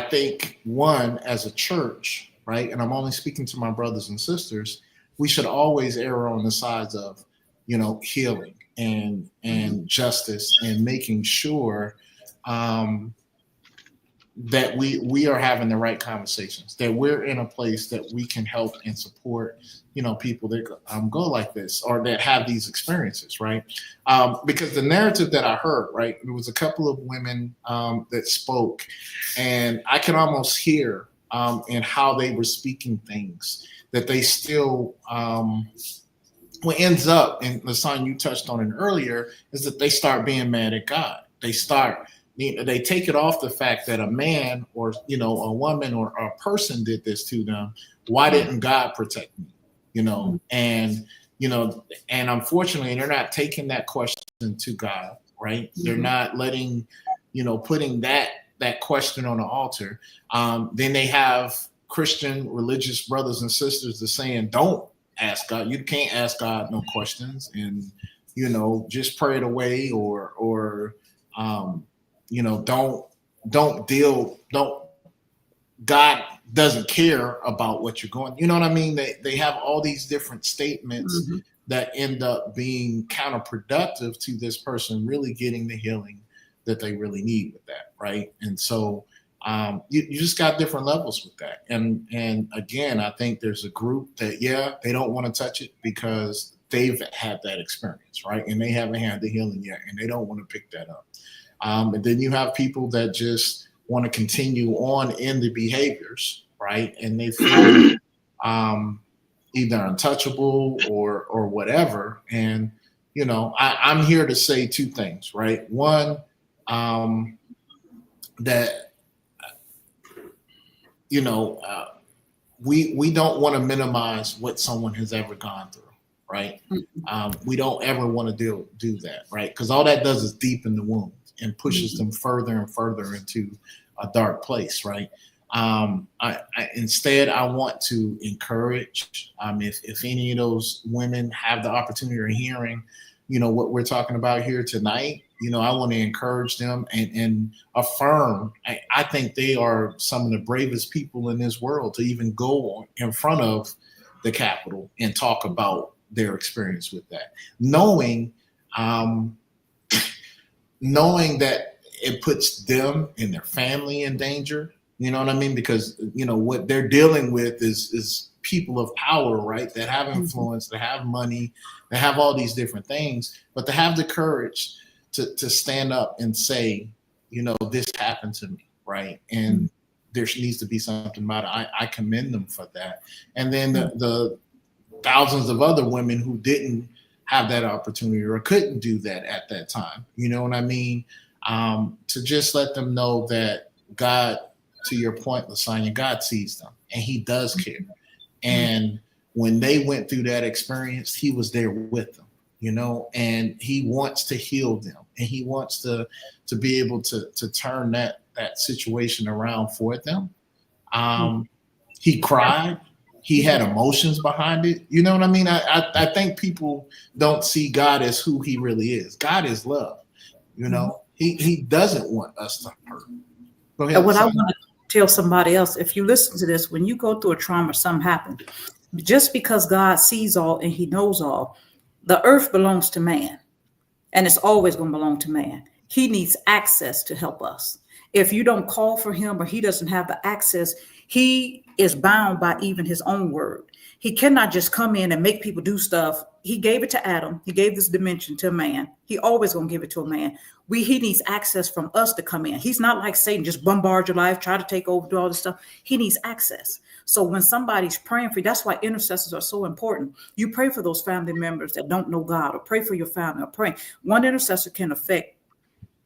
think one, as a church, right, and I'm only speaking to my brothers and sisters, we should always err on the sides of, you know, healing and justice and making sure um, that we are having the right conversations, that we're in a place that we can help and support, you know, people that go like this or that have these experiences, right? Because the narrative that I heard, right, there was a couple of women that spoke, and I can almost hear in how they were speaking things that they still. What ends up, and the sign you touched on it earlier, is that they start being mad at God. They take it off the fact that a man or, you know, a woman or a person did this to them. Why didn't God protect me? You know, and you know, and unfortunately, they're not taking that question to God, right? They're not letting, you know, putting that question on the altar. Then they have Christian religious brothers and sisters that saying, "Don't ask God. You can't ask God no questions, and you know, just pray it away, or you know, don't God doesn't care about what you're going. You know what I mean? They have all these different statements that end up being counterproductive to this person really getting the healing that they really need with that, right? And so you just got different levels with that. And again, I think there's a group that, yeah, they don't want to touch it because they've had that experience, right? And they haven't had the healing yet, and they don't want to pick that up. And then you have people that just want to continue on in the behaviors, right? And they feel either untouchable or whatever. And, you know, I'm here to say two things, right? One, that, you know, we don't want to minimize what someone has ever gone through, right? We don't ever want to do that, right? Because all that does is deepen the wound and pushes them further and further into a dark place, right? Instead, I want to encourage, if any of those women have the opportunity of hearing, you know, what we're talking about here tonight, you know, I want to encourage them and affirm. I think they are some of the bravest people in this world to even go in front of the Capitol and talk about their experience with that, knowing that it puts them and their family in danger, You know what I mean? Because, what they're dealing with is people of power, right? That have influence, that have money, that have all these different things, but to have the courage to stand up and say, this happened to me, right? And there needs to be something about it. I commend them for that. And then the thousands of other women who didn't have that opportunity or couldn't do that at that time. You know what I mean? To just let them know that God, to your point, Lasagna, God sees them and he does care. And when they went through that experience, he was there with them, and he wants to heal them and he wants to be able to turn that situation around for them. He cried. He had emotions behind it. You know what I mean? I think people don't see God as who he really is. God is love. He doesn't want us to hurt. Go ahead. And what I want to tell somebody else, if you listen to this, when you go through a trauma, something happened, just because God sees all and he knows all, the earth belongs to man and it's always going to belong to man. He needs access to help us. If you don't call for him or he doesn't have the access, he is bound by even his own word. He cannot just come in and make people do stuff. He gave it to Adam. He gave this dimension to man. He always going to give it to a man. He needs access from us to come in. He's not like Satan, just bombard your life, try to take over, do all this stuff. He needs access. So when somebody's praying for you, that's why intercessors are so important. You pray for those family members that don't know God, or pray for your family, or pray. One intercessor can affect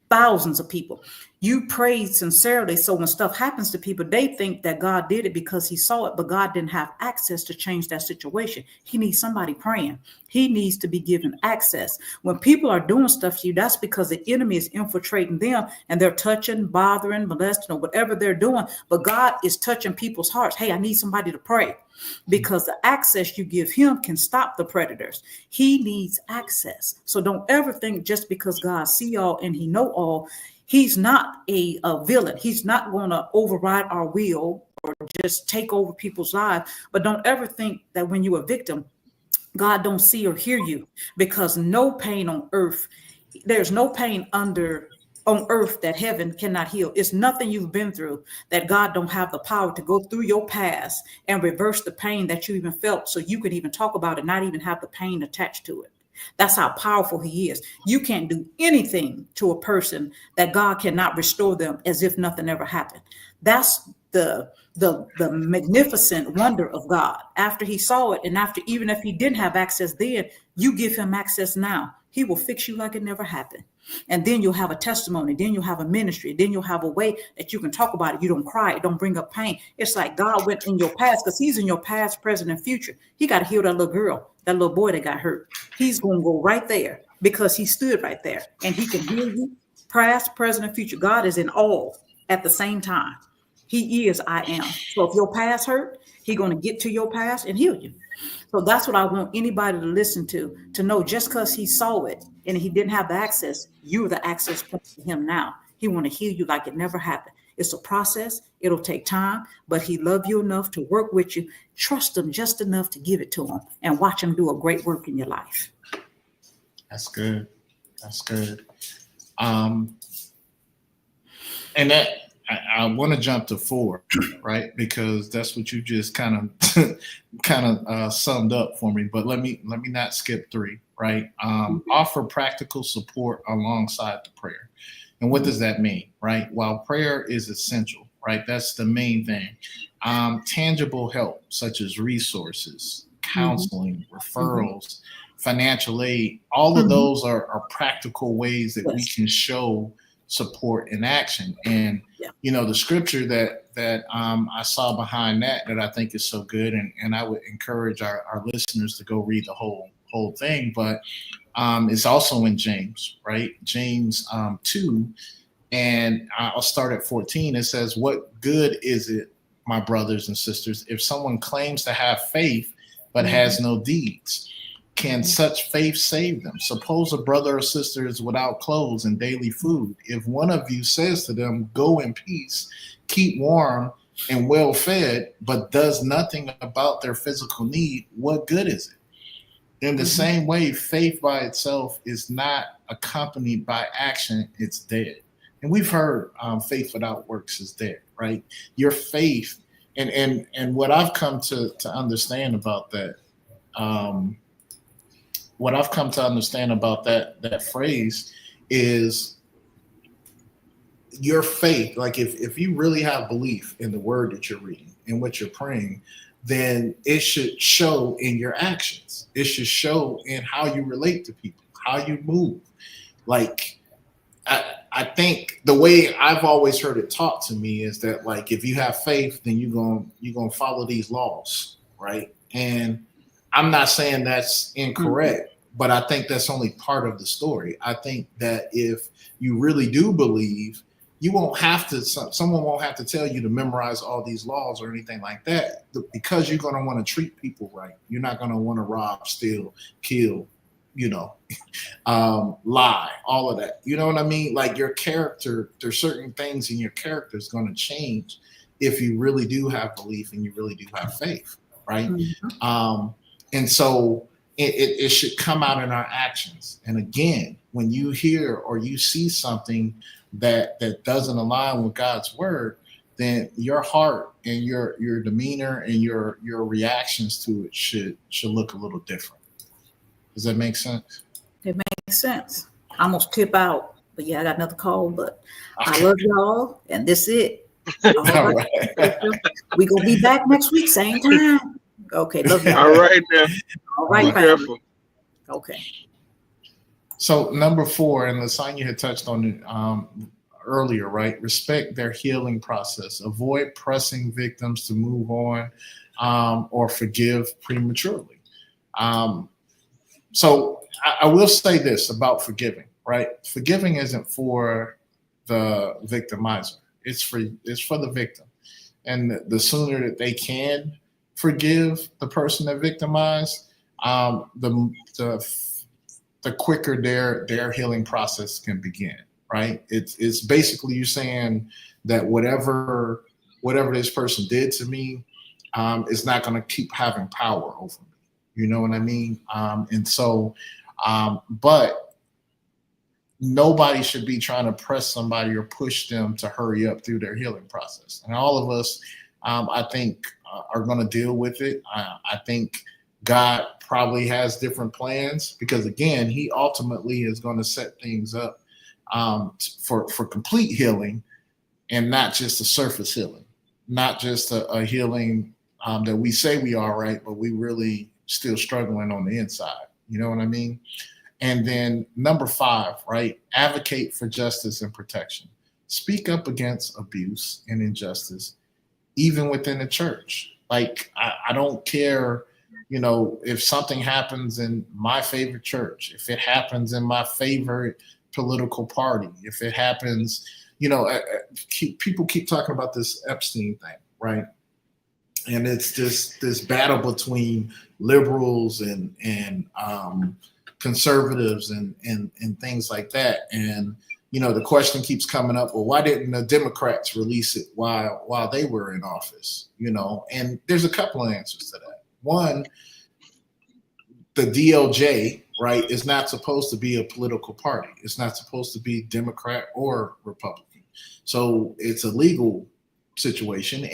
thousands of people. You prayed sincerely, so when stuff happens to people, they think that God did it because he saw it, but God didn't have access to change that situation. He needs somebody praying. He needs to be given access. When people are doing stuff to you, that's because the enemy is infiltrating them and they're touching, bothering, molesting, or whatever they're doing. But God is touching people's hearts. Hey, I need somebody to pray, because the access you give him can stop the predators. He needs access. So don't ever think just because God see all and he know all, he's not a villain. He's not going to override our will or just take over people's lives. But don't ever think that when you're a victim, God don't see or hear you, because no pain on earth, there's no pain on earth that heaven cannot heal. It's nothing you've been through that God don't have the power to go through your past and reverse the pain that you even felt, so you could even talk about it, not even have the pain attached to it. That's how powerful he is. You can't do anything to a person that God cannot restore them as if nothing ever happened. That's the magnificent wonder of God. After he saw it, and after, even if he didn't have access then, you give him access now. He will fix you like it never happened. And then you'll have a testimony. Then you'll have a ministry. Then you'll have a way that you can talk about it. You don't cry. It don't bring up pain. It's like God went in your past, because he's in your past, present, and future. He got to heal that little girl, that little boy that got hurt. He's going to go right there because he stood right there, and he can heal you past, present, and future. God is in all at the same time. He is I am. So if your past hurt, he's going to get to your past and heal you. So that's what I want anybody to listen to know, just because he saw it and he didn't have the access, you're the access point to him now. He want to heal you like it never happened. It's a process. It'll take time, but he loved you enough to work with you. Trust him just enough to give it to him and watch him do a great work in your life. That's good. That's good. And that, I want to jump to 4, right? Because that's what you just kind of summed up for me. But let me not skip 3, right? Offer practical support alongside the prayer. And what does that mean, right? While prayer is essential, right? That's the main thing. Tangible help, such as resources, counseling, referrals, financial aid, all of those are practical ways that we can show support in action. And the scripture that I saw behind that I think is so good, and I would encourage our listeners to go read the whole thing, but it's also in James, right? James 2, and I'll start at 14. It says, "What good is it, my brothers and sisters, if someone claims to have faith but has no deeds? Can such faith save them? Suppose a brother or sister is without clothes and daily food. If one of you says to them, 'Go in peace, keep warm and well fed,' but does nothing about their physical need, what good is it? In the same way, faith by itself is not accompanied by action, it's dead." And we've heard faith without works is dead, right? Your faith, and what I've come to understand about that, um, what I've come to understand about that phrase is your faith. Like if you really have belief in the word that you're reading and what you're praying, then it should show in your actions. It should show in how you relate to people, how you move. Like I think the way I've always heard it taught to me is that like if you have faith, then you're gonna follow these laws, right? And I'm not saying that's incorrect, but I think that's only part of the story. I think that if you really do believe, you won't have to. Someone won't have to tell you to memorize all these laws or anything like that, because you're going to want to treat people right. You're not going to want to rob, steal, kill, you know, lie, all of that. You know what I mean? Like your character, there's certain things in your character is going to change if you really do have belief and you really do have faith, right? And so it should come out in our actions. And again, when you hear or you see something that doesn't align with God's word, then your heart and your demeanor and your reactions to it should look a little different. Does that make sense? It makes sense. I almost tip out, but yeah, I got another call. But I love y'all, and this is it. All right. We gonna be back next week, same time. Okay, love y'all. All right now. All right, Be careful. Okay. So number 4, and Lasagna had touched on it earlier, right? Respect their healing process. Avoid pressing victims to move on or forgive prematurely. So I will say this about forgiving, right? Forgiving isn't for the victimizer. It's for the victim. And the sooner that they can forgive the person that victimized, the quicker their healing process can begin, right? It's basically you saying that whatever this person did to me is not going to keep having power over me. You know what I mean? And so, but nobody should be trying to press somebody or push them to hurry up through their healing process. And all of us, I think, are going to deal with it. I think God probably has different plans because, again, he ultimately is going to set things up for complete healing and not just a surface healing, not just a healing that we say we are right, but we really still struggling on the inside. You know what I mean? And then number 5, right? Advocate for justice and protection. Speak up against abuse and injustice, even within the church. Like, I don't care, you know, if something happens in my favorite church, if it happens in my favorite political party, if it happens, you know, people keep talking about this Epstein thing, right? And it's just this battle between liberals and conservatives and things like that. And, you know, the question keeps coming up, well, why didn't the Democrats release it while they were in office? You know, and there's a couple of answers to that. One, the DOJ, right, is not supposed to be a political party. It's not supposed to be Democrat or Republican. So it's a legal situation,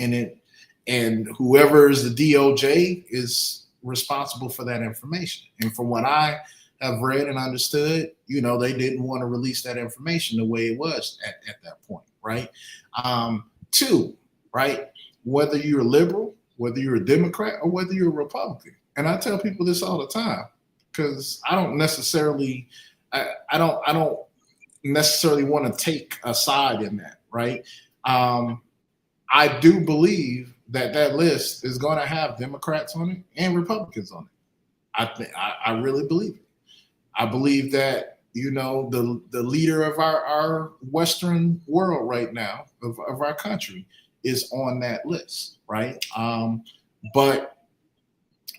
and whoever is the DOJ is responsible for that information. And from what I have read and understood, you know, they didn't want to release that information the way it was at that point, right? 2, right, whether you're a liberal, whether you're a Democrat, or whether you're a Republican. And I tell people this all the time because I don't necessarily necessarily want to take a side in that, right? I do believe that list is going to have Democrats on it and Republicans on it. I really believe it. I believe that, you know, the leader of our Western world right now, of our country, is on that list, right? But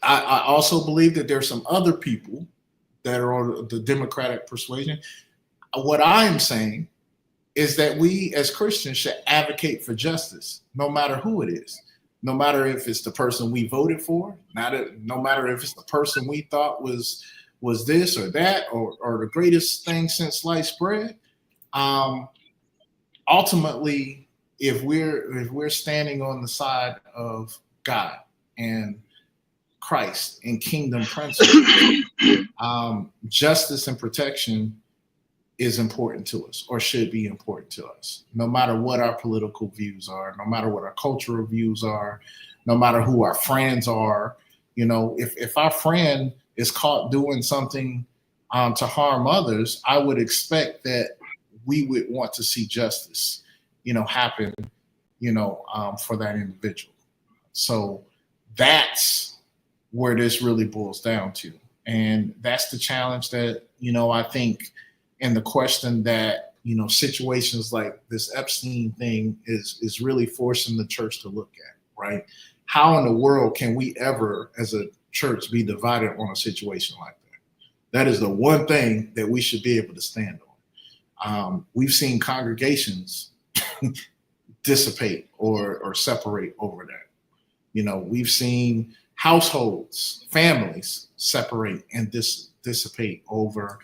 I also believe that there's some other people that are on the Democratic persuasion. What I'm saying is that we as Christians should advocate for justice, no matter who it is, no matter if it's the person we voted for, no matter if it's the person we thought was this or that or the greatest thing since sliced bread. ultimately, if we're standing on the side of God and Christ and kingdom principles, justice and protection is important to us, or should be important to us, no matter what our political views are, no matter what our cultural views are, no matter who our friends are. You know, if our friend is caught doing something to harm others, I would expect that we would want to see justice, happen, for that individual. So that's where this really boils down to. And that's the challenge that, I think in the question that, situations like this Epstein thing is really forcing the church to look at, right? How in the world can we ever, as a church, be divided on a situation like that? That is the one thing that we should be able to stand on. We've seen congregations dissipate or separate over that. We've seen households, families separate and dissipate over,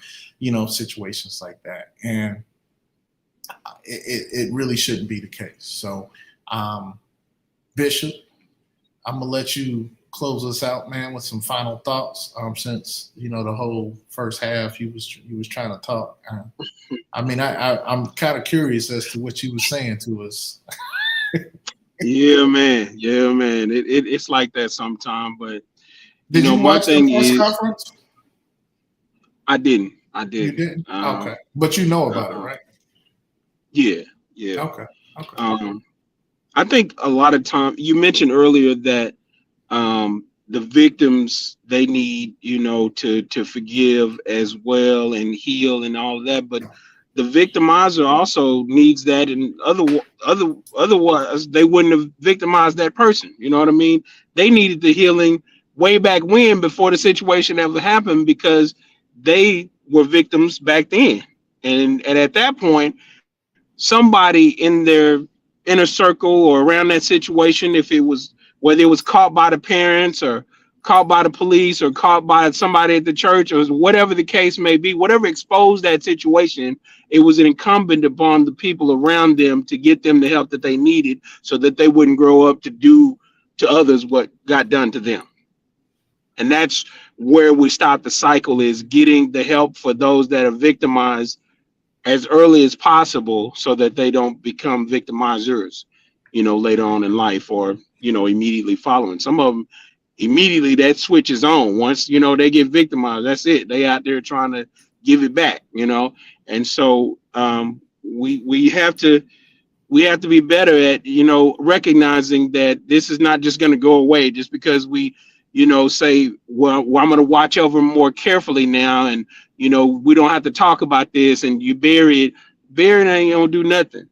situations like that. And it really shouldn't be the case. So, Bishop, I'm gonna let you close us out, man, with some final thoughts. Since the whole first half you was trying to talk. I'm kind of curious as to what you were saying to us. Yeah, man. It's like that sometimes. But Did you my watch thing the press is, conference? I didn't. You didn't? Okay, but you know about it, right? Yeah. Okay. I think a lot of time you mentioned earlier that the victims, they need to forgive as well and heal and all of that, but the victimizer also needs that, and otherwise they wouldn't have victimized that person. You know what I mean? They needed the healing way back when, before the situation ever happened, because they were victims back then, and at that point somebody in their inner circle or around that situation, if it was, whether it was caught by the parents or caught by the police or caught by somebody at the church, or whatever the case may be, whatever exposed that situation, it was incumbent upon the people around them to get them the help that they needed, so that they wouldn't grow up to do to others what got done to them. And that's where we stop the cycle, is getting the help for those that are victimized as early as possible, so that they don't become victimizers, later on in life, or, immediately following. Some of them, immediately that switch is on. Once, they get victimized, that's it. They out there trying to give it back, And so we have to be better at, recognizing that this is not just going to go away just because we, say, well, I'm going to watch over more carefully now. And, we don't have to talk about this, and you bury it ain't gonna do nothing.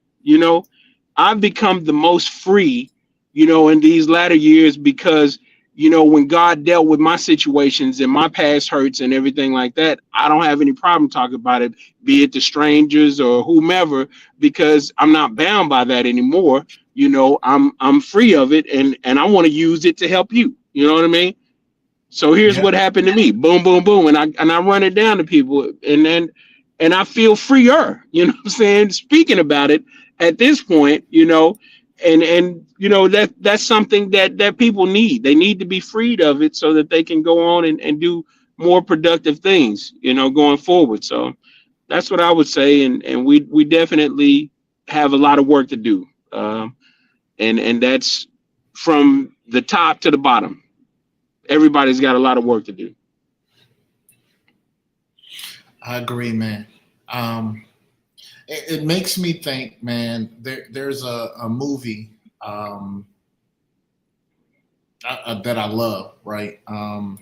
I've become the most free, in these latter years, because, when God dealt with my situations and my past hurts and everything like that, I don't have any problem talking about it, be it to strangers or whomever, because I'm not bound by that anymore. I'm free of it, and I want to use it to help you. You know what I mean? So here's what happened to me. Boom, boom, boom. And I run it down to people, and I feel freer, what I'm saying? Speaking about it at this point, and that's something that people need. They need to be freed of it, so that they can go on and do more productive things, going forward. So that's what I would say. And we definitely have a lot of work to do. And that's from the top to the bottom. Everybody's got a lot of work to do. I agree, man. It makes me think, man, there's a movie that I love, right? I'm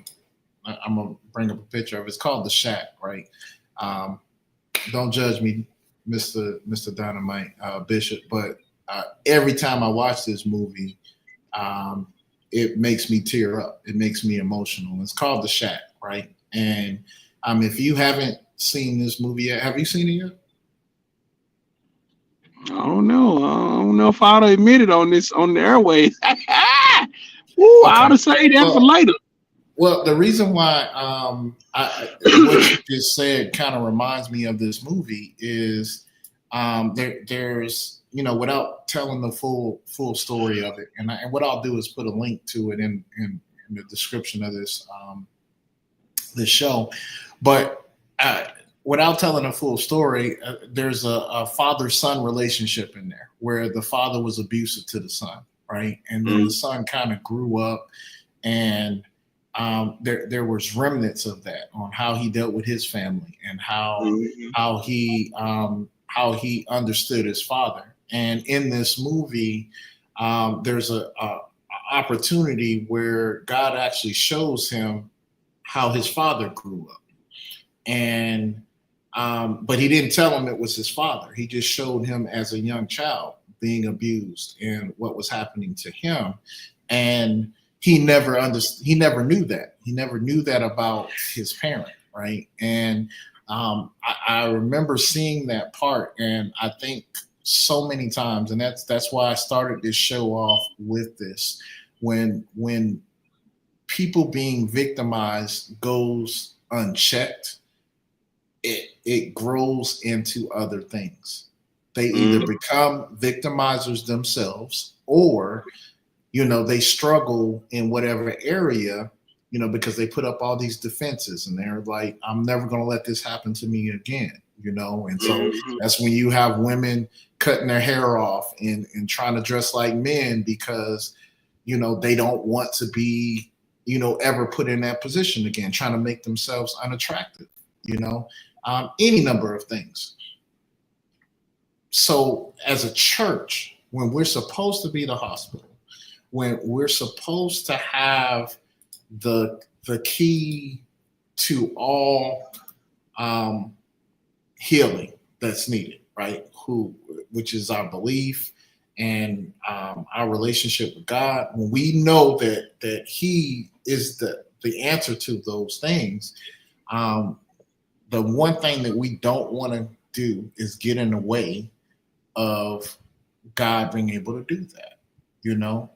going to bring up a picture of it. It's called TheShack, right? Don't judge me, Mr. Dynamite, Bishop, but every time I watch this movie, it makes me tear up. It makes me emotional. It's called TheShack, right? And if you haven't seen this movie yet, have you seen it yet? I don't know if I ought to admit it on the airways. Ooh, I ought to say that for later. Well, the reason why what you just said kind of reminds me of this movie is there's without telling the full story of it, and what I'll do is put a link to it in the description of this show, but without telling a full story, there's a father-son relationship in there where the father was abusive to the son, right? And then the son kind of grew up, and there was remnants of that on how he dealt with his family and how he understood his father. And in this movie, there's a opportunity where God actually shows him how his father grew up, and but he didn't tell him it was his father. He just showed him as a young child being abused and what was happening to him, and he never knew that. He never knew that about his parent, right? And I remember seeing that part, and I think so many times, and that's why I started this show off with this. When people being victimized goes unchecked, it grows into other things. They either become victimizers themselves, or they struggle in whatever area, because they put up all these defenses and they're like, I'm never going to let this happen to me again, and so that's when you have women cutting their hair off and trying to dress like men because they don't want to be ever put in that position again, trying to make themselves unattractive, any number of things. So as a church, when we're supposed to be the hospital, when we're supposed to have the key to all healing that's needed, right? Which is our belief and our relationship with God. When we know that He is the answer to those things, the one thing that we don't want to do is get in the way of God being able to do that,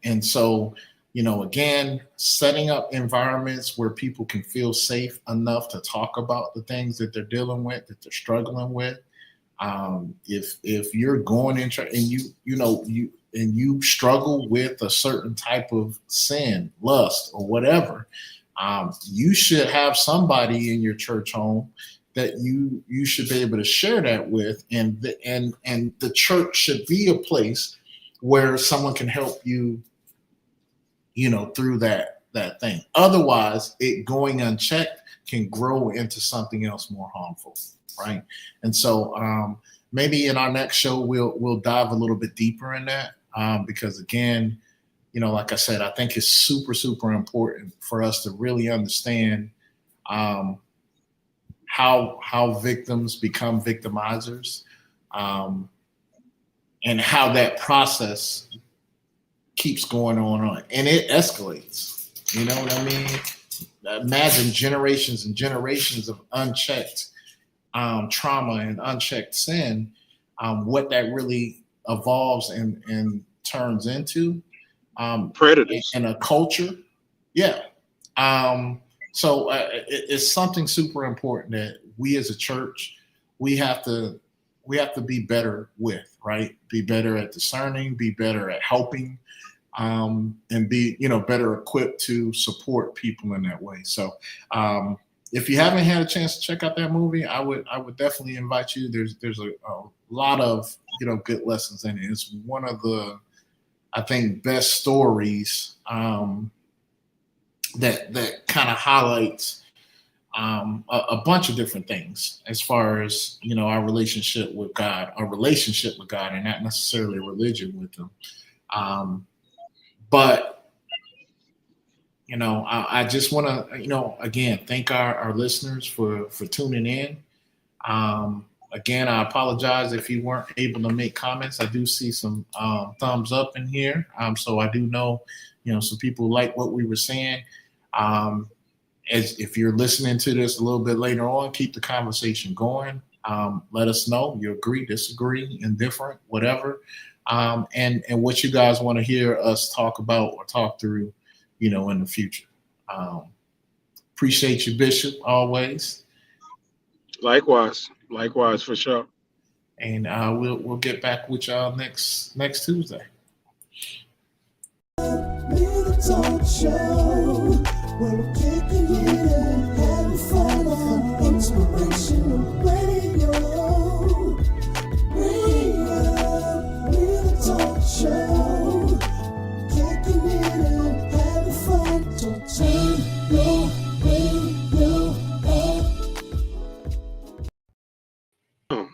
And so, again, setting up environments where people can feel safe enough to talk about the things that they're dealing with, that they're struggling with. If you're going in and you struggle with a certain type of sin, lust, or whatever, you should have somebody in your church home that you should be able to share that with, and the church should be a place where someone can help you, through that thing. Otherwise, it going unchecked can grow into something else more harmful, right? And so maybe in our next show we'll dive a little bit deeper in that, because again, like I said, I think it's super, super important for us to really understand how victims become victimizers, and how that process keeps going on, and it escalates. You know what I mean? Imagine generations and generations of unchecked trauma and unchecked sin, what that really evolves and turns into. Predators in a culture. Yeah. So it's something super important that we as a church, we have to be better with, right? Be better at discerning, be better at helping, and be, better equipped to support people in that way. So if you haven't had a chance to check out that movie, I would definitely invite you. There's a lot of, good lessons in it. It's one of the, I think, best stories that kind of highlights a bunch of different things as far as our relationship with God, and not necessarily a religion with Him. But I just want to again thank our listeners for tuning in. Again, I apologize if you weren't able to make comments. I do see some thumbs up in here, so I do know some people like what we were saying. As if you're listening to this a little bit later on, keep the conversation going. Let us know you agree, disagree, indifferent, whatever, and what you guys want to hear us talk about or talk through, in the future. Appreciate you, Bishop, always. likewise for sure. and we'll get back with y'all next Tuesday. Real talk show. Well, I'm kicking it and having fun on inspirational radio. Real talk show. Kicking it and having fun. So turn your radio up.